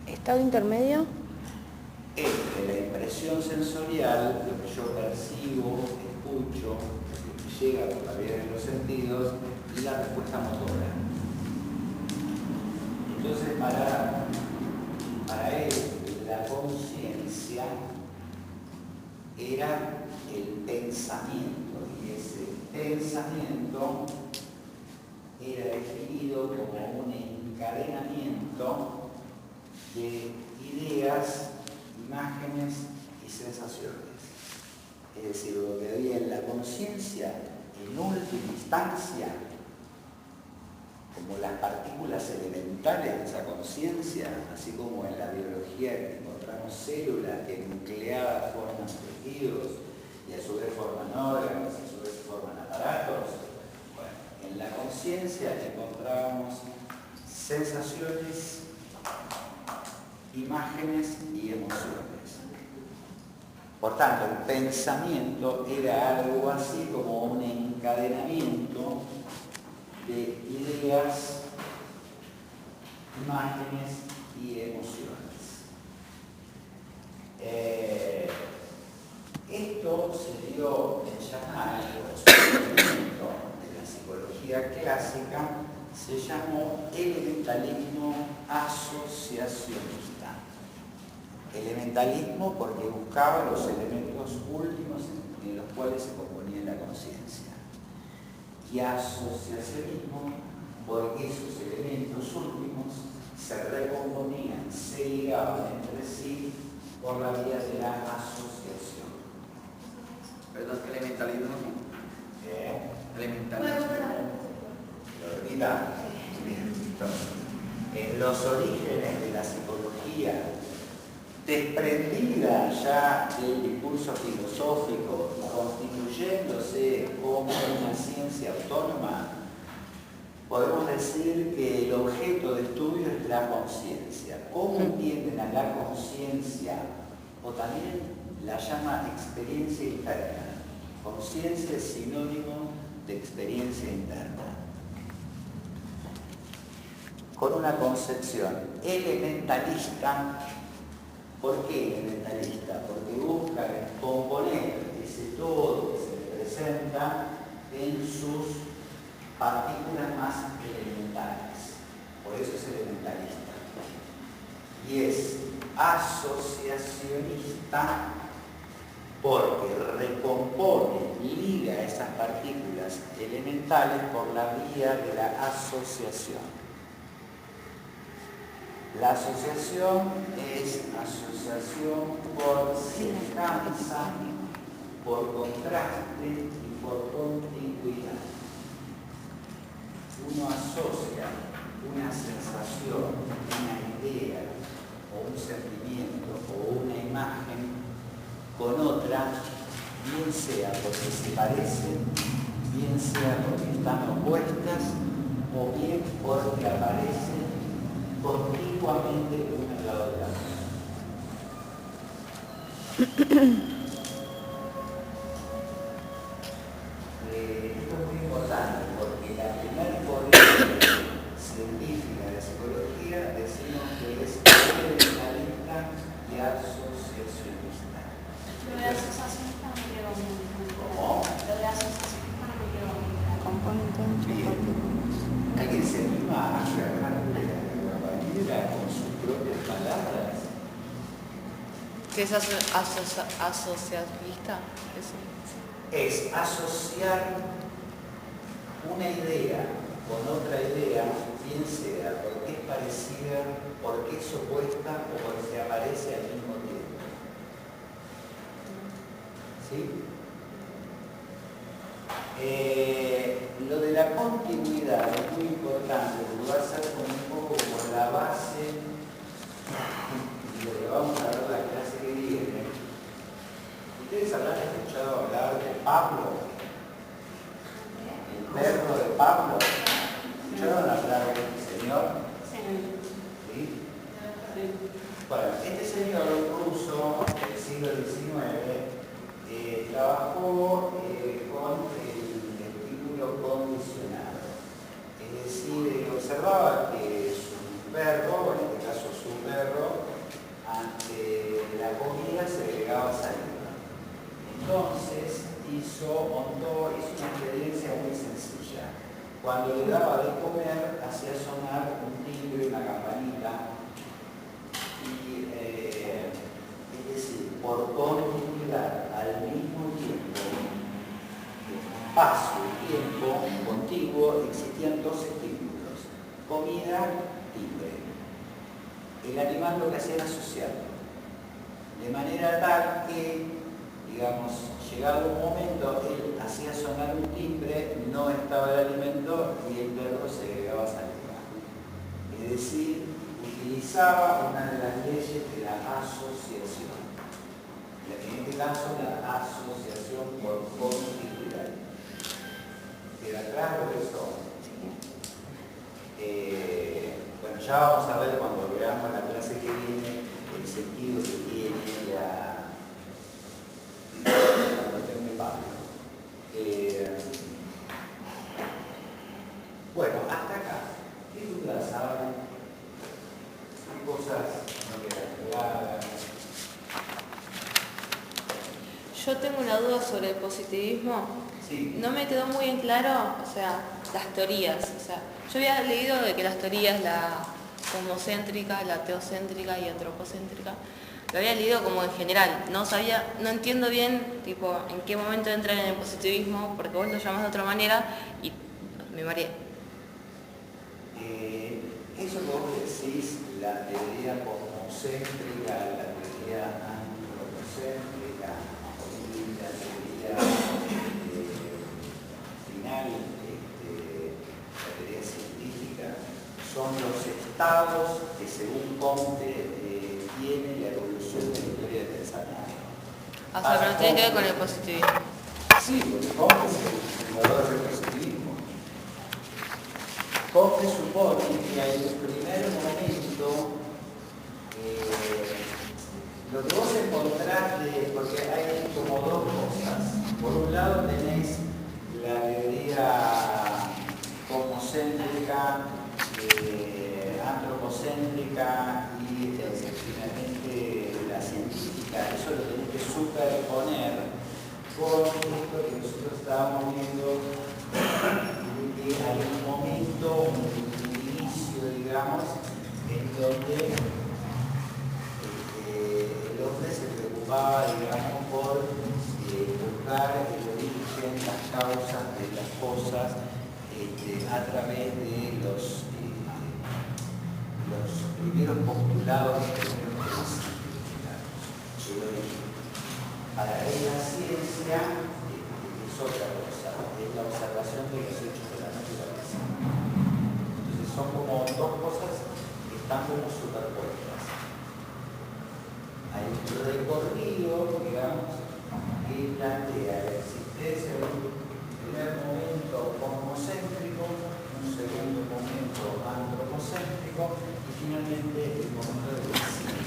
¿Estado intermedio? Entre la impresión sensorial, lo que yo percibo, escucho, lo que llega por la vía de los sentidos, y la respuesta motora. Entonces, para él, la conciencia era el pensamiento, y ese pensamiento era definido como un encadenamiento de ideas, imágenes y sensaciones. Es decir, lo que había en la conciencia, en última instancia, como las partículas elementales de esa conciencia, así como en la biología que encontramos células que nucleadas forman tejidos y a su vez forman órganos, y a su vez forman aparatos. Bueno, en la conciencia encontrábamos sensaciones, imágenes y emociones. Por tanto, el pensamiento era algo así como un encadenamiento de ideas, imágenes y emociones. Esto se dio en llamar, de la psicología clásica, se llamó elementalismo asociacionista. Elementalismo porque buscaba los elementos últimos en los cuales se componía la conciencia. Y asociacionismo porque esos elementos últimos se recomponían, se ligaban entre sí por la vía de la asociación. ¿Perdón, qué elementalismo? Elementalismo. Lo olvidamos. Bien, entonces. en los orígenes de la psicología, desprendida ya del discurso filosófico y constituyéndose como una ciencia autónoma, podemos decir que el objeto de estudio es la conciencia. ¿Cómo entienden a la conciencia? O también la llama experiencia interna. Conciencia es sinónimo de experiencia interna. Con una concepción elementalista. ¿Por qué elementalista? Porque busca componer ese todo que se le presenta en sus partículas más elementales. Por eso es elementalista. Y es asociacionista porque recompone, liga esas partículas elementales por la vía de la asociación. La asociación es asociación por semejanza, por contraste y por continuidad. Uno asocia una sensación, una idea, o un sentimiento, o una imagen con otra, bien sea porque se parecen, bien sea porque están opuestas, o bien porque aparecen continuamente una al lado de la otra. Esto es muy importante porque la primera corriente científica de psicología decimos que es elementalista y asociacionista. Lo de asociacionista no me quedó muy bien. ¿Cómo? Lo de asociacionista no me quedó muy bien. Componente Bien. ¿Alguien se anima a aclarar con sus propias palabras? ¿Qué es asociativista? Eso. Es asociar una idea con otra idea, bien sea porque es parecida, porque es opuesta o porque se aparece al mismo tiempo. ¿Sí? Lo de la continuidad es muy importante, porque va a ser como un poco como la base de lo que vamos a ver la clase que viene. ¿Ustedes habrán escuchado hablar de Pablo? El perro de Pablo. ¿Escucharon hablar de este señor? ¿Sí? Bueno, este señor ruso del siglo XIX trabajó con el estímulo condicionado. Es decir, observaba que su perro, en este caso su perro, ante la comida se agregaba saliva. Entonces hizo una experiencia muy sencilla. Cuando le daba de comer, hacía sonar un timbre, una campanita, y es decir, por continuidad, al mismo tiempo, espacio y tiempo contiguo, existían dos estímulos: comida, timbre. El animal lo que hacía era asociarlo, de manera tal que, digamos, llegado un momento, él hacía sonar un timbre, no estaba el alimento y el perro se agregaba saliva. Es decir, utilizaba una de las leyes de la asociación. En este caso, la asociación por continuidad. ¿Queda claro eso? Bueno, ya vamos a ver cuando veamos la clase que viene el sentido que tiene la cuestión de Pablo. Bueno, hasta acá. ¿Qué dudas saben? ¿Qué cosas no quedan claras? Yo tengo una duda sobre el positivismo. Sí. No me quedó muy en claro, o sea, las teorías. O sea, yo había leído de que las teorías, la homocéntrica, la teocéntrica y antropocéntrica, lo había leído como en general. No entiendo bien, tipo, en qué momento entra en el positivismo, porque vos lo llamás de otra manera y me mareé. Eso que vos decís, la teoría cosmocéntrica, la teoría antropocéntrica, y la teoría final, la teoría científica, son los estados estados que según Comte tiene la evolución de la historia del pensamiento. O sea, pero tiene que ver con el positivismo. Sí, porque Comte es el fundador del positivismo. Comte supone que hay un primer momento, lo que vos encontrás, porque hay como dos cosas. Por un lado tenéis la teoría cosmocéntrica, antropocéntrica y finalmente la científica. Eso lo tenés que superponer con esto que nosotros estábamos viendo, que hay un momento, un inicio, digamos, en donde el hombre se preocupaba, digamos, por buscar el origen, las causas de las cosas a través de los primeros postulados, los primeros principios, el origen. Para él la ciencia es otra cosa, es la observación de los hechos de la naturaleza. Entonces son como dos cosas que están como superpuestas. Hay un recorrido, digamos, que plantea la existencia de un primer momento cosmocéntrico, un segundo momento antropocéntrico y finalmente el momento de la ciencia.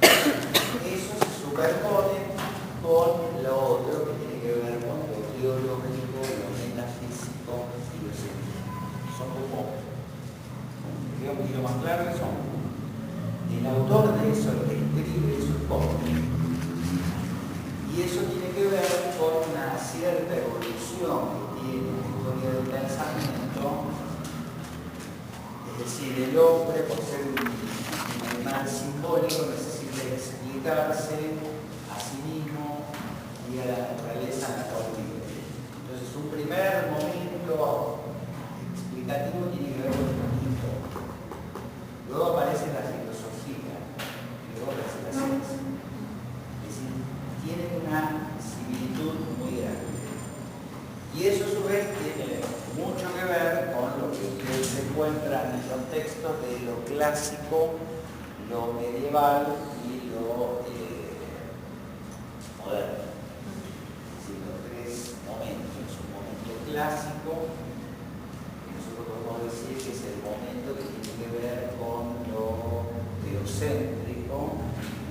Eso se superpone con lo otro que tiene que ver con lo teológico, lo metafísico y lo científico. Son como, digamos, y lo más claro que son. El autor de eso, lo que escribe, eso es Comte. Y eso tiene que ver con una cierta evolución que tiene la historia del pensamiento, es decir, el hombre, por ser un animal simbólico, necesita explicarse a sí mismo y a la naturaleza en la cual vive. Entonces, un primer momento explicativo tiene que ver con el mito. Luego aparece la filosofía, y luego aparece la ciencia. Es decir, tienen una similitud muy grande. Y eso a su vez tiene mucho que ver con lo que ustedes encuentran en los textos de lo clásico, lo medieval y lo moderno. Es decir, los tres momentos. Un momento clásico, que nosotros podemos decir que es el momento que tiene que ver con lo teocéntrico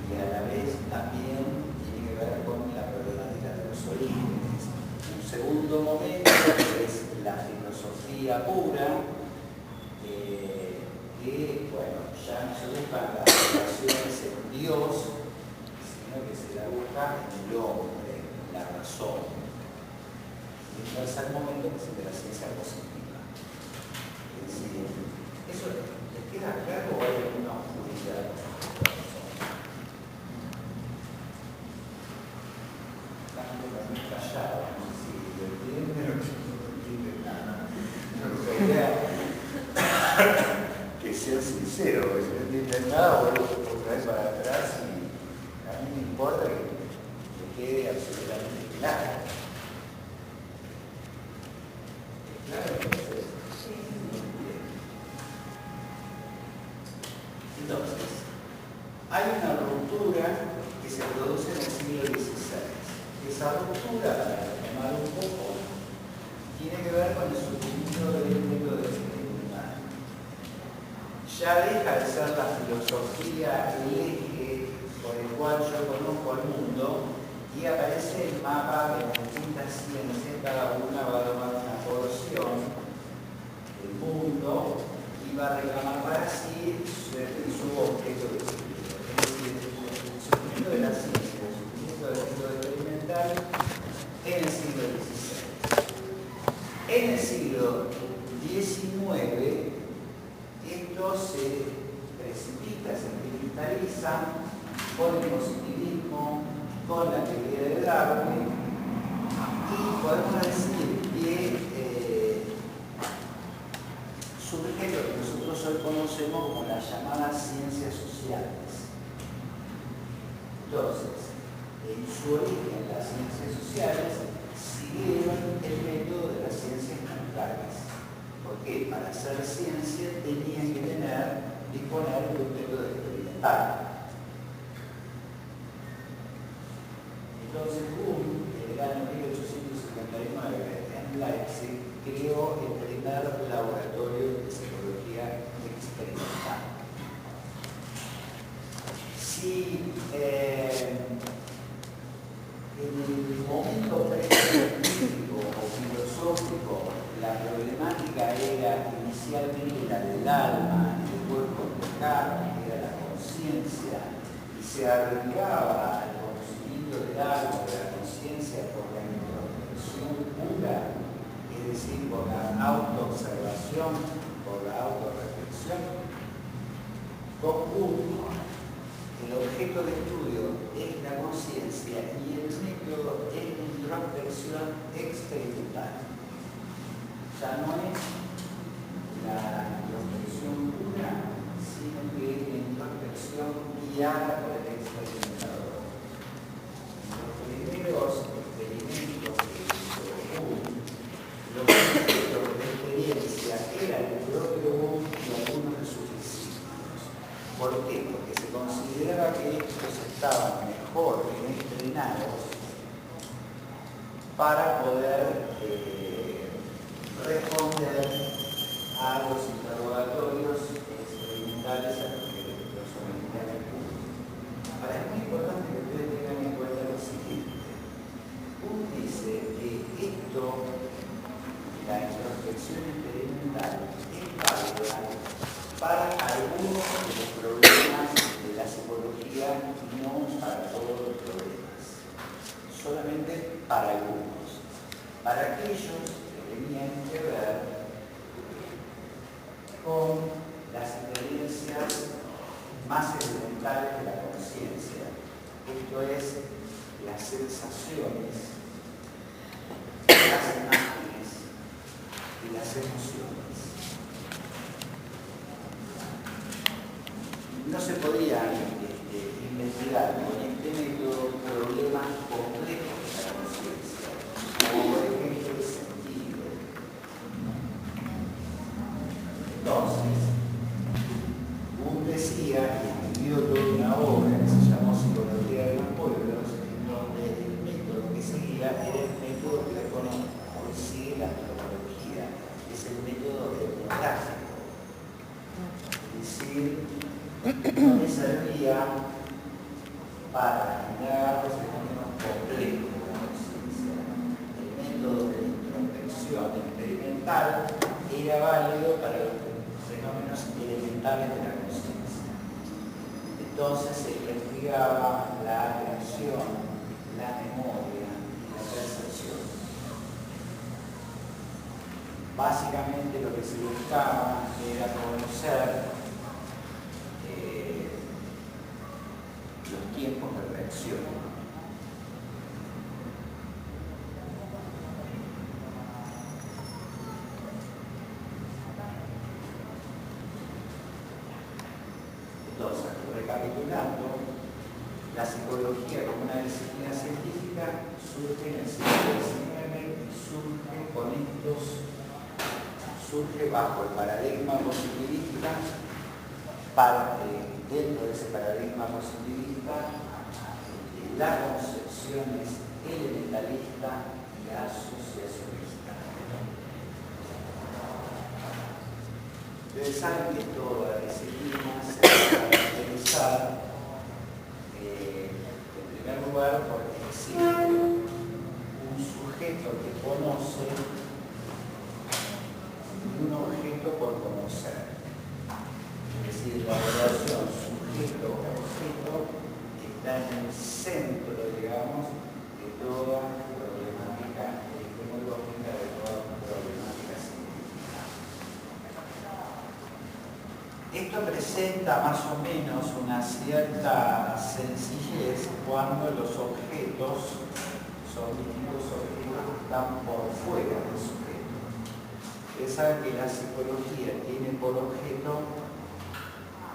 y a la vez también tiene que ver con la problemática de los orígenes. Un segundo momento que es la filosofía pura, que, bueno, ya no se buscan las relaciones en Dios, sino que se la busca en el hombre, en la razón. Y el tercer momento que es el de la ciencia positiva. Es decir, ¿eso les queda claro o hay alguna oscuridad? Están muy callados, ¿no? Sí, lo entienden, pero no entienden nada. Que sean sinceros, que si no entienden nada, vuelvo otra vez para atrás y a mí me importa que quede absolutamente claro. ¿Es claro? Entonces, hay una ruptura que se produce en el siglo XVI. Esa ruptura, para retomar un poco, tiene que ver con el surgimiento del método de espíritu humano. Ya deja de ser la filosofía el eje por el cual yo conozco al mundo y aparece el mapa de las distintas ciencias, cada una va a tomar una porción del mundo y va a reclamar para sí su objeto de estudio. Es decir, el surgimiento de la ciencia, el surgimiento del método experimental en el siglo XVI. En el siglo XIX, esto se precipita, se cristaliza con el positivismo, con la teoría de Darwin, y podemos decir que surge lo que nosotros hoy conocemos como las llamadas ciencias sociales. Entonces, en su origen, las ciencias sociales siguieron el método de las ciencias naturales. Porque para hacer ciencia tenían que disponer de un método experimental. Entonces Kuhn, en el año 1859, en Leipzig, creó el primer laboratorio de psicología experimental. Si en el momento científico o filosófico la problemática era inicialmente la del alma y del cuerpo de carne, que era la conciencia, y se arribaba al conocimiento del alma, de la conciencia, por la introspección pura, es decir, por la autoobservación, por la autorreflexión. Con Kuhn, el objeto de estudio es la conciencia y el método es la introspección experimental. Ya no es la introspección pura, sino que es la introspección guiada por el experimentador. Los primeros experimentos que hizo Kuhn, los objetos de experiencia eran el propio Kuhn y algunos de sus discípulos. ¿Por qué? Porque se consideraba que estos estaban mejor entrenados para poder responder a los interrogatorios experimentales a los que los sometía el público. Ahora, es muy importante que ustedes tengan en cuenta lo siguiente. Kuhn dice que esto, la introspección experimental, es válida para algunos de los problemas de la psicología y no para todos los problemas. Solamente para algunos. Para aquellos que tenían que ver con las experiencias más elementales de la conciencia. Esto es, las sensaciones, las imágenes y las emociones. No se podían investigar con este método problemas complejos de la conciencia, como por ejemplo el sentido. Entonces, Kuhn decía, y escribió toda una obra que se llamó Psicología de los Pueblos, en donde el método que seguía era el método que hoy sigue la antropología, es el método etnográfico. Es decir, no me servía para indagar los fenómenos complejos de la conciencia. El método de introspección experimental era válido para los fenómenos elementales de la conciencia. Entonces se investigaba la atención, la memoria y la percepción. Básicamente lo que se buscaba era conocer los tiempos de reacción. Entonces, recapitulando, la psicología como una disciplina científica surge en el siglo XIX y surge bajo el paradigma positivista, dentro de ese paradigma positivista, la concepción es elementalista y asociacionista. Ustedes saben que toda disciplina se va a caracterizar en primer lugar porque existe un sujeto que conoce y un objeto por conocer. Es decir, la relación sujeto-objeto está en el centro, digamos, de toda problemática epistemológica, de toda problemática científica. Esto presenta más o menos una cierta sencillez cuando los objetos son distintos objetos que están por fuera del sujeto. Ustedes saben que la psicología tiene por objeto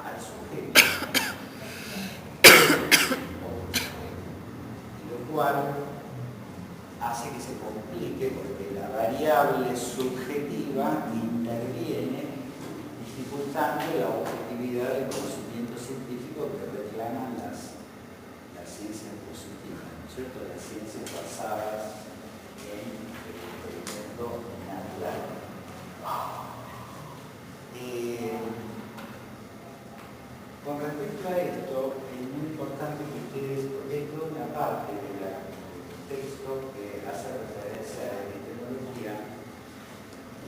al sujeto, lo cual hace que se complique porque la variable subjetiva interviene interviene dificultando la objetividad del conocimiento científico que reclaman las ciencias positivas, ¿no es cierto? Las ciencias basadas en el experimento natural. Con respecto a esto, es muy importante que ustedes, porque hay toda una parte del texto que hace referencia a la tecnología,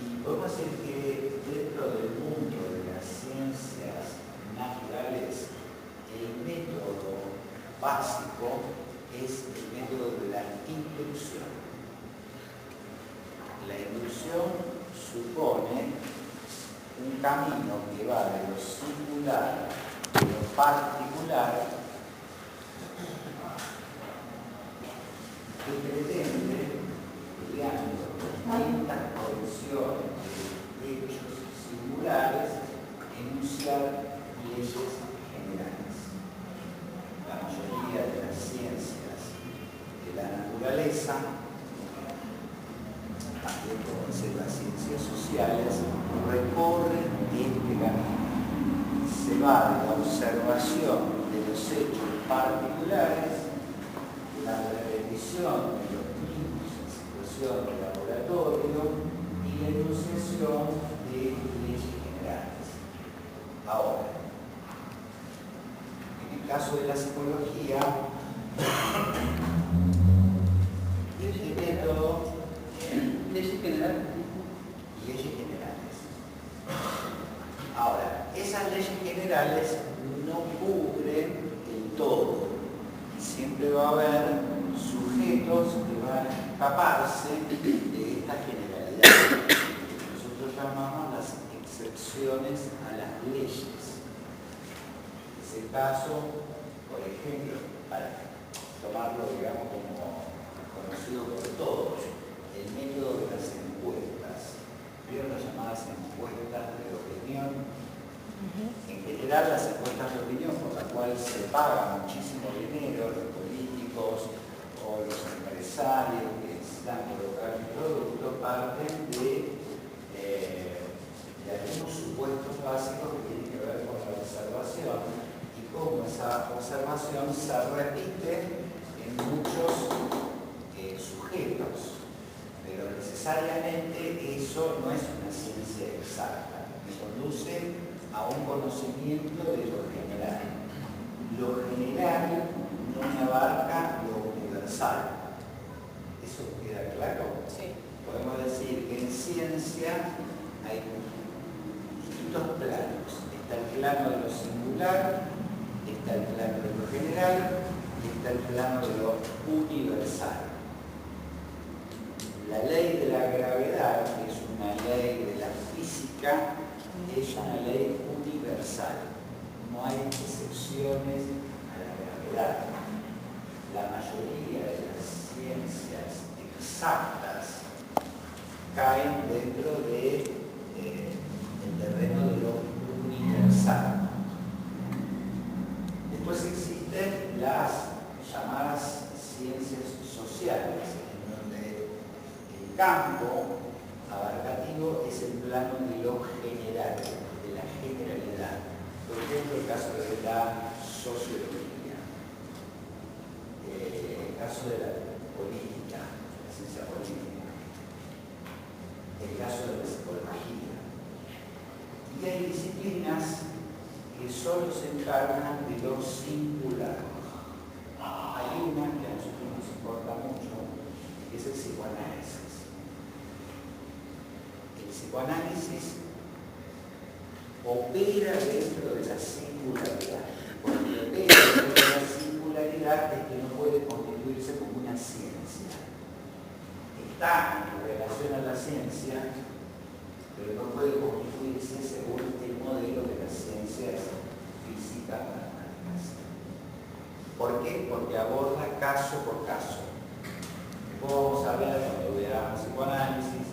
y podemos decir que dentro del mundo de las ciencias naturales, el método básico es el método de la inducción. La inducción supone un camino que va de lo singular a lo particular, que pretende, mediante distintas condiciones de hechos singulares, enunciar leyes generales. La mayoría de las ciencias de la naturaleza, también como ser las ciencias sociales, recorren este camino. Se va de la observación de los hechos particulares, la repetición de los mismos en situación de laboratorio y la enunciación de leyes generales. Ahora, en el caso de la psicología, este método, leyes generales. leyes generales. Ahora, esas leyes generales no cubren el todo. Siempre va a haber sujetos que van a escaparse de esta generalidad. Nosotros llamamos las excepciones a las leyes. Es el caso, por ejemplo, para tomarlo, digamos, como conocido por todos, el método de las encuestas. ¿Vieron las llamadas encuestas de opinión? En general, las encuestas de opinión, por las cuales se paga muchísimo dinero, los políticos o los empresarios que necesitan colocar un producto, parten de algunos supuestos básicos que tienen que ver con la observación y cómo esa observación se repite en muchos sujetos. Pero necesariamente eso no es una ciencia exacta, que conduce a un conocimiento de lo general. Lo general no abarca lo universal. ¿Eso queda claro? Sí. Podemos decir que en ciencia hay distintos planos. Está el plano de lo singular, está el plano de lo general y está el plano de lo universal. La ley de la gravedad, que es una ley de la física, es una ley universal. No hay excepciones a la gravedad. La mayoría de las ciencias exactas caen dentro del terreno de lo universal. Después existen las llamadas ciencias sociales, en donde el campo abarcativo es el plano de lo general, de la generalidad. Por ejemplo, el caso de la sociología, el caso de la política, la ciencia política, el caso de la psicología. Y hay disciplinas que solo se encargan de lo singular. Hay una que a nosotros nos importa mucho, que es el psicoanálisis. El psicoanálisis opera dentro de la singularidad. Porque opera dentro de la singularidad es que no puede constituirse como una ciencia. Está en relación a la ciencia, pero no puede constituirse según el modelo de las ciencias físicas matemáticas. ¿Por qué? Porque aborda caso por caso. Después vamos a ver, cuando veamos psicoanálisis,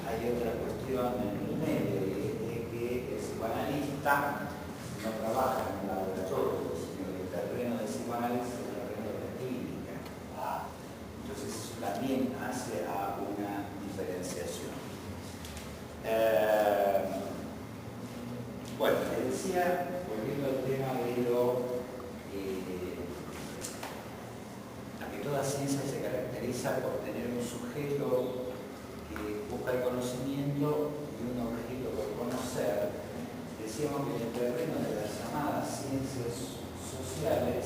hay otra cuestión en el medio, y es de que el psicoanalista no trabaja en un laboratorio, sino que el terreno del psicoanálisis es el terreno de la clínica. Entonces eso también hace a una diferenciación. decía, volviendo al tema de que toda ciencia se caracteriza por tener un sujeto que busca el conocimiento y un objeto por conocer, decíamos que en el terreno de las llamadas ciencias sociales,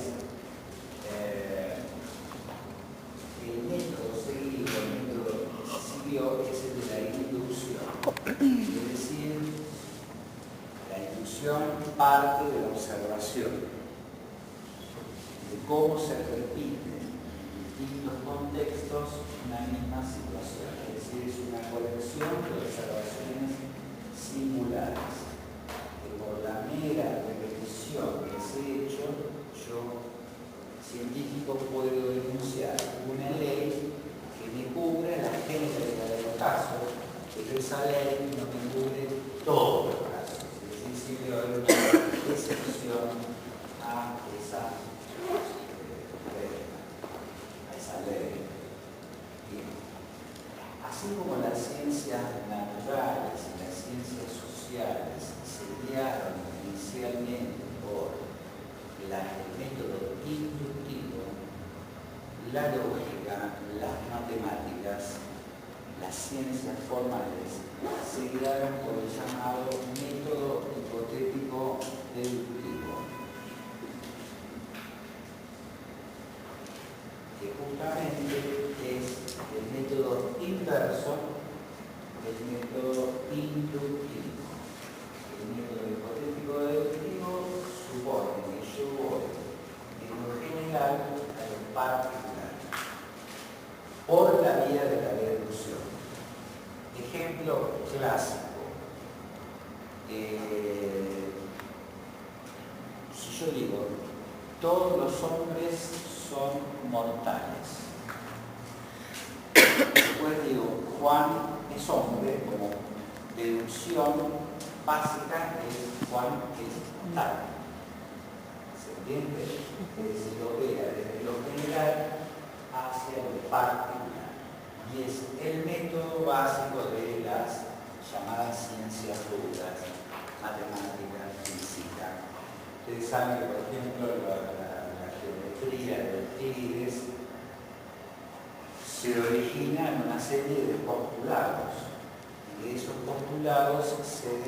el método seguido, el método que se siguió es el de la inducción. Es decir, la inducción parte de la observación, de cómo se repite en distintos contextos una misma situación. Es decir, es una colección de observaciones singulares, que por la mera repetición de ese hecho, yo, científico, puedo enunciar una ley que me cubre la generalidad de los casos, pero esa ley no me cubre todos los casos. Es decir, siempre va a haber una excepción a esa ley. Bien. Así como las ciencias naturales y las ciencias sociales se guiaron inicialmente por el método inductivo, la lógica, las matemáticas, las ciencias formales se guiaron por el llamado método hipotético deductivo, que justamente es el método inverso del método inductivo. El método hipotético deductivo supone que yo voy de lo general a lo particular por la vía de la deducción. Ejemplo clásico. Si yo digo, todos los hombres son mortales. Después digo, Juan es hombre, como deducción básica es Juan es tal. ¿Se entiende? Es decir, opera desde lo general hacia lo particular. Y es el método básico de las llamadas ciencias duras, matemáticas, física. Ustedes saben que, por ejemplo, la geometría de Euclides se origina en una serie de postulados. Y de esos postulados se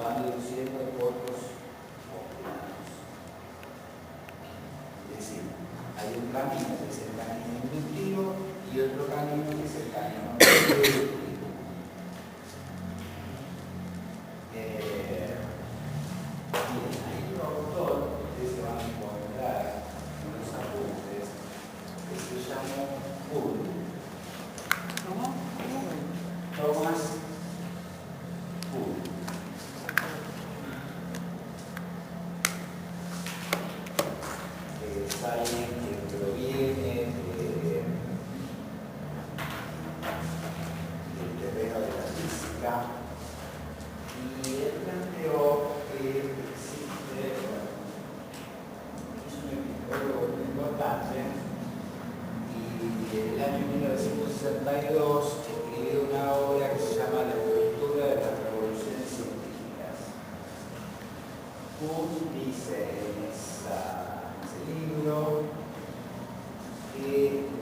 van deduciendo otros postulados. Es decir, hay un camino que es el camino inductivo y otro camino que es el camino deductivo. Bien, hay un autor que se va a encontrar en los apuntes que se llamó Kuhn. Thomas Kuhn. Es alguien que proviene del terreno de la física y él planteó que existe, es un epistemólogo muy importante, y en el año 1962 escribió una obra que se llama La estructura de las revoluciones científicas. Kuhn dice en ese libro que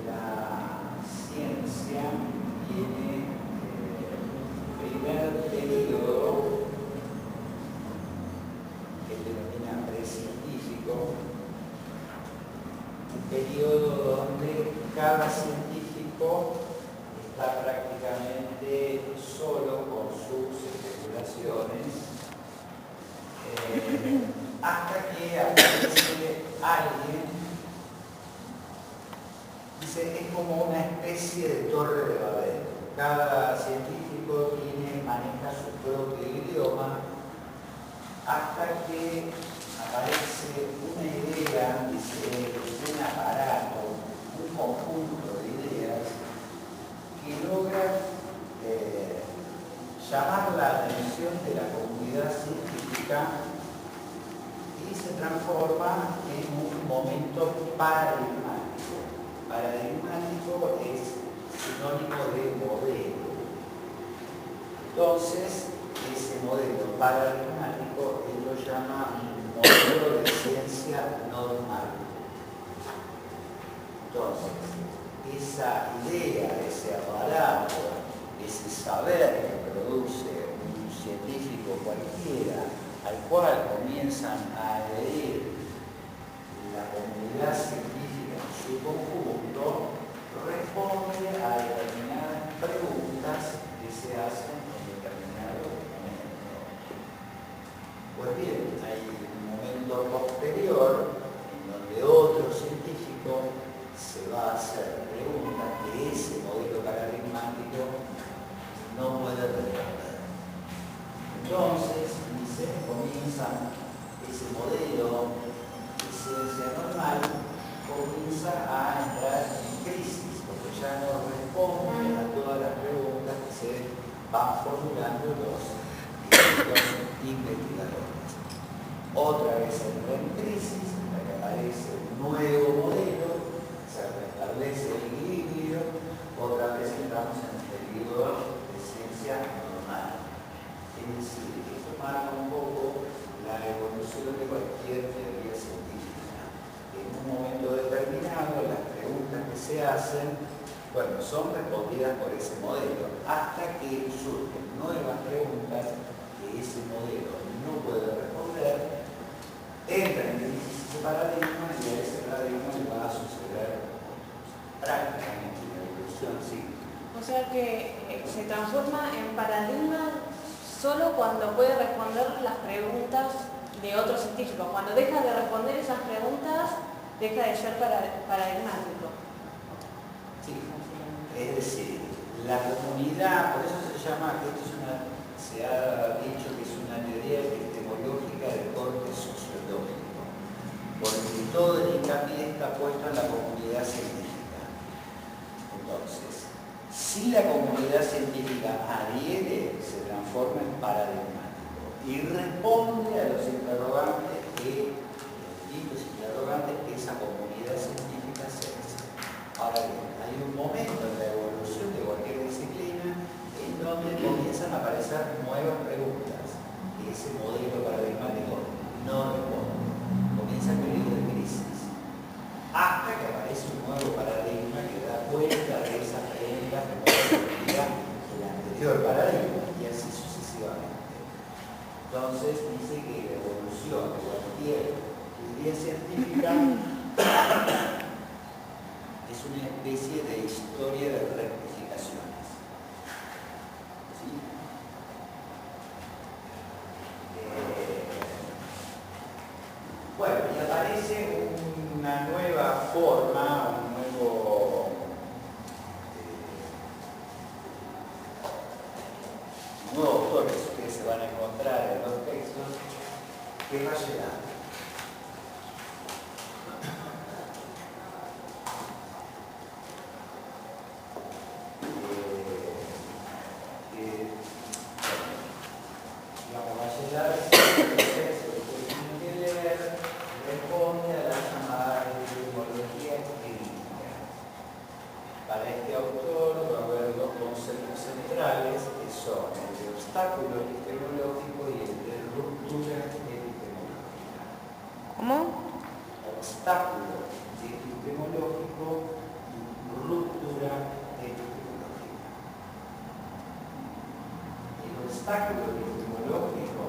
la ciencia tiene un primer periodo que denomina precientífico, un periodo donde cada científico está prácticamente solo con sus especulaciones, hasta que aparece alguien, dice, es como una especie de torre de Babel. Cada científico maneja su propio idioma, hasta que aparece una idea, dice, un aparato, un conjunto de ideas que logra llamar la atención de la comunidad científica y se transforma en un momento paradigmático. Paradigmático es sinónimo de modelo. Entonces, ese modelo paradigmático matemático, él lo llama un modelo de ciencia normal. Entonces, esa idea, ese aparato, ese saber que produce un científico cualquiera, al cual comienzan a adherir la comunidad científica en su conjunto, responde a determinadas preguntas que se hacen en determinado momento. Pues bien, hay un momento posterior en donde otro científico se va a hacer preguntas que ese modelo paradigmático no puede responder. Entonces, comienza ese modelo de ciencia normal, comienza a entrar en crisis, porque ya no responde a todas las preguntas que se van formulando los investigadores. Otra vez entra en crisis, hasta que aparece un nuevo modelo, se restablece el equilibrio, otra vez entramos en el periodo de ciencia normal. Es decir, esto marca un poco la evolución de cualquier teoría científica. En un momento determinado, las preguntas que se hacen, bueno, son respondidas por ese modelo, hasta que surgen nuevas preguntas que ese modelo no puede responder, entra en crisis ese paradigma y a ese paradigma le va a suceder prácticamente la evolución, sí. O sea que se transforma en paradigma solo cuando puede responder las preguntas de otros científicos. Cuando deja de responder esas preguntas, deja de ser paradigmático. Sí. Es decir, la comunidad, por eso se llama, se ha dicho que es una teoría epistemológica de corte sociológico, porque todo el hincapié está puesto en la comunidad científica. Entonces, si la comunidad científica adhiere, se transforma en paradigmático y responde a los interrogantes que esa comunidad científica se hace. Ahora bien, hay un momento en la evolución de cualquier disciplina en donde comienzan a aparecer nuevas preguntas que ese modelo paradigmático no responde. Comienza el periodo de crisis, hasta que aparece un nuevo paradigma que da cuenta de esas preguntas que no respondía el anterior paradigma, y así sucesivamente. Entonces dice que la evolución de cualquier teoría científica es una especie de historia de rectificaciones. ¿Sí? Bueno, y aparece una nueva forma, un nuevo autor que ustedes se van a encontrar en los textos, que va a llegar. Obstáculo epistemológico y ruptura epistemológica. El obstáculo epistemológico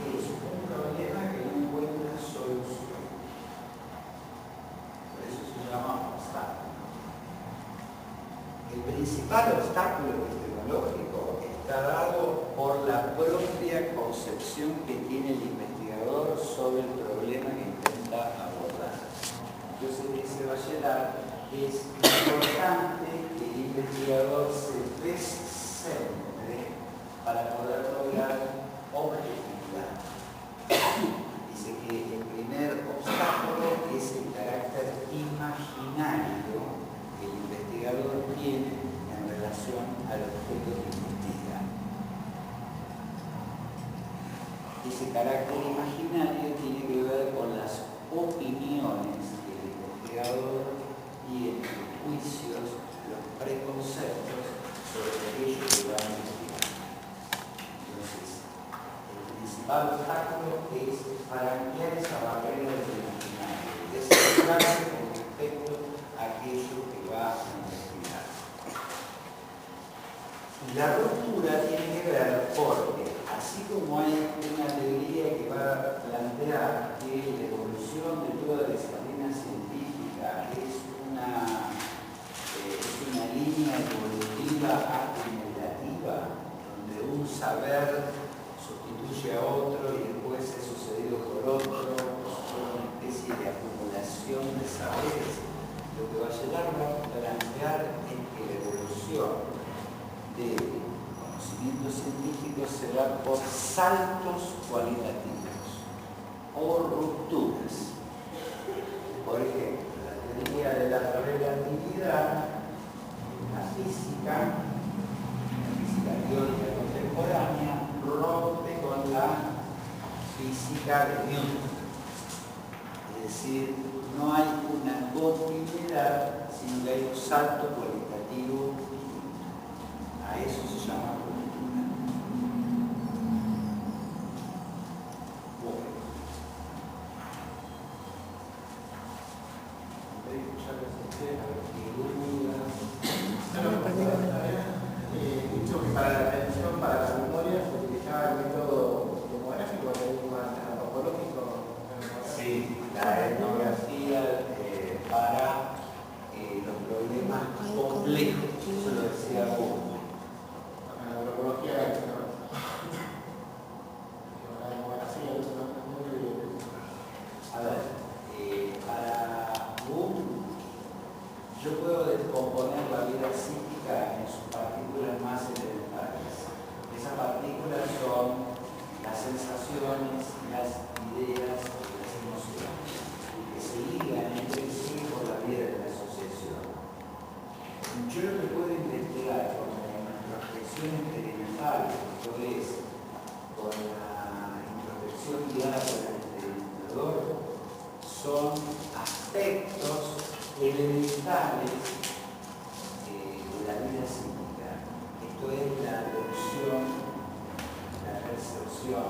es un problema que no encuentra solución. Por eso se llama obstáculo. El principal obstáculo epistemológico está dado por la propia concepción que tiene el investigador sobre el problema que intenta abordar. Entonces dice Bachelard, es importante que el investigador se descentre para poder lograr objetividad. Dice que el primer obstáculo es el carácter imaginario que el investigador tiene en relación al objeto que investiga. Ese carácter imaginario tiene que ver con las opiniones que el investigador tiene, los juicios, los preconceptos sobre aquello que va a investigar. Entonces, el La ruptura tiene que ver porque, así como hay una teoría que va a plantear que la evolución de toda disciplina científica es una línea evolutiva acumulativa, donde un saber sustituye a otro y después es sucedido por otro, una especie de acumulación de saberes, lo que Bachelard va a plantear es que la evolución de conocimiento científico se da por saltos cualitativos o rupturas. Por ejemplo, la teoría de la relatividad, la física teórica contemporánea, rompe con la física de Newton. Es decir, no hay una continuidad, sino que hay un salto cualitativo. A eso se llama ruptura. Bueno. Dicho que para la atención, para la memoria, se utilizaba el método demográfico, el más antropológico. Sí, la etnografía para los problemas complejos, eso lo decía vos. La antropología es la demografía, es muy... A ver, para Boom, yo puedo descomponer la vida psíquica en sus partículas más elementales. Esas partículas son las sensaciones, las ideas y las emociones, que se ligan entre sí por la vía de la asociación. Yo lo que puedo investigar con la introspección experimental, esto es, con la introspección guiada por el experimentador, son aspectos elementales de la vida psíquica. Esto es la atención, la percepción,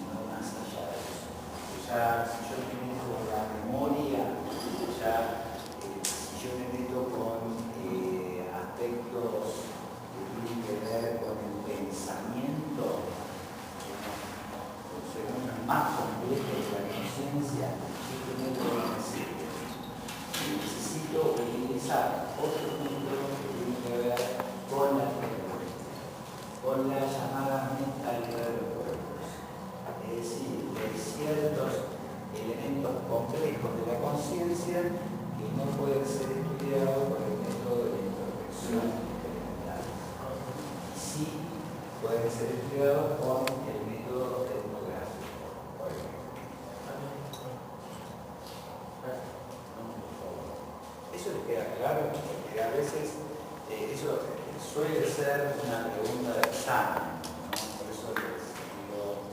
no más allá de eso. Ya si yo me meto con la memoria, ya si yo me meto con aspectos que tienen que ver con el pensamiento, fenómenos más complejos de la conciencia, necesito utilizar otros números que tienen que ver con la memoria, con la llamada mentalidad de los cuerpos. Es decir, hay ciertos elementos complejos de la conciencia que no pueden ser estudiados por el método de introspección experimental. Sí pueden ser estudiados con el método etnográfico, por ejemplo. Eso les queda claro, porque a veces eso suele ser una pregunta de examen, ¿no? Por eso les digo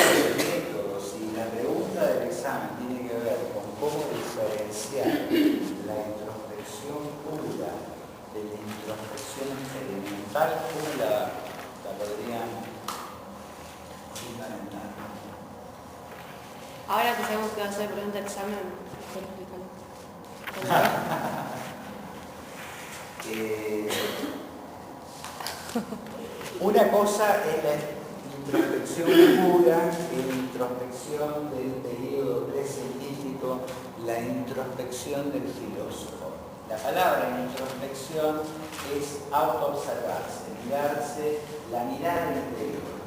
el método, si la pregunta del examen tiene que ver con cómo diferenciar la introspección pura de la introspección experimental, ¿cómo la podrían fundamentar? Ahora que sabemos que va a ser pregunta de examen, una cosa es la introspección pura, la introspección del periodo precientífico, la introspección del filósofo. La palabra introspección es autoobservarse, mirarse, la mirada interior.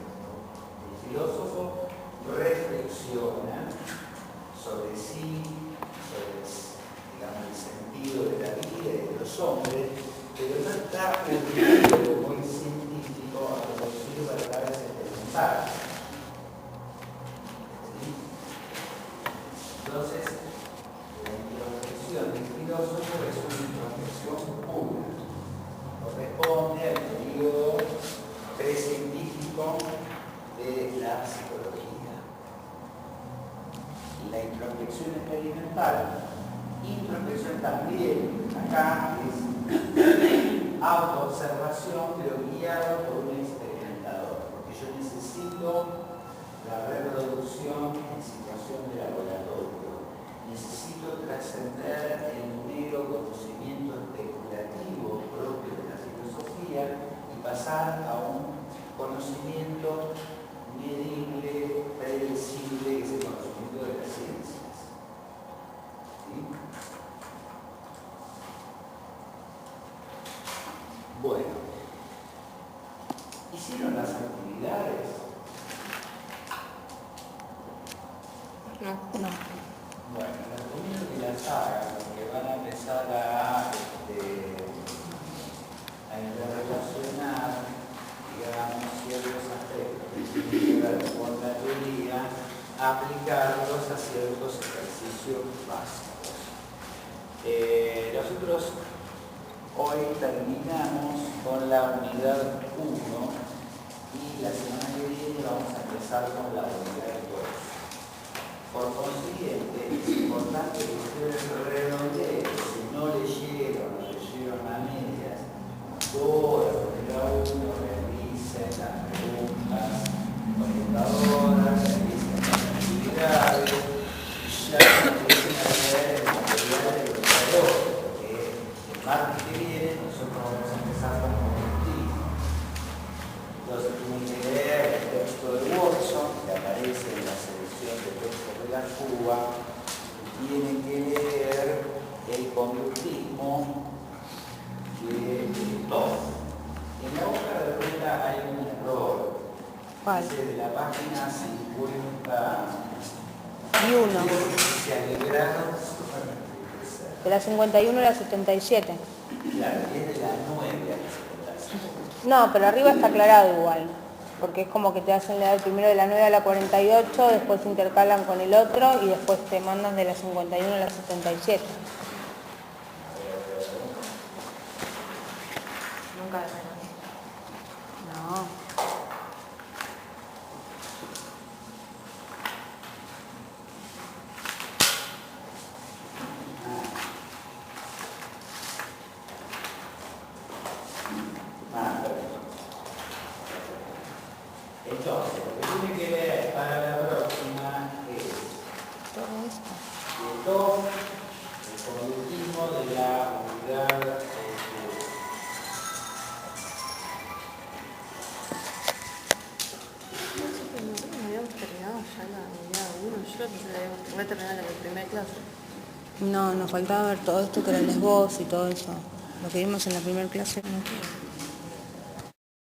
El filósofo reflexiona sobre sí, sobre, digamos, el sentido de la vida y de los hombres, pero no está permitido como el científico a producir verdades experimentales. ¿Sí? Entonces, la introspección del filósofo es una introspección pura. Corresponde al periodo precientífico de la psicología. La introspección experimental, introspección también, acá es autoobservación, pero guiado por un experimentador, porque yo necesito la reproducción solución en situación de laboratorio. Necesito trascender el mero conocimiento especulativo propio de la filosofía y pasar a un conocimiento medible, predecible, que es el conocimiento de las ciencias. ¿Sí? Bueno, ¿hicieron las actividades? No. Bueno, les recomiendo que las hagan, porque van a empezar a interrelacionar, digamos, ciertos aspectos que tienen que ver con la teoría, aplicarlos a ciertos ejercicios básicos. Nosotros hoy terminamos con la unidad 1 y la semana que viene vamos a empezar con la unidad 2. Por consiguiente, es importante que ustedes redondeen, si no leyeron a medias, toda la unidad 1, revisen las preguntas orientadoras, revisen las actividades, y ya empiecen a leer el material de los valores, porque el martes que viene nosotros vamos a empezar con conductismo. Entonces tienen que leer el texto de Watson, que aparece en la selección de textos de la Cuba, y tienen que leer el conductismo de Todd. En la hoja de ruta hay un error. ¿Cuál? Dice de la página 50 Y uno. se alegraron. De la 51 a la 77. Claro, es de la 9 a la 77. No, pero arriba está aclarado igual. Porque es como que te hacen leer primero de la 9 a la 48, después se intercalan con el otro y después te mandan de la 51 a la 77. Nunca de menos. No. Perfecto. Entonces, lo que tiene que ver para la próxima es Todo esto. de todo el conductismo de la unidad. Habíamos terminado ya la unidad 1, yo pensé que había terminado la primera clase. No, nos faltaba ver todo esto que era el esbozo y todo eso. Lo que vimos en la primera clase.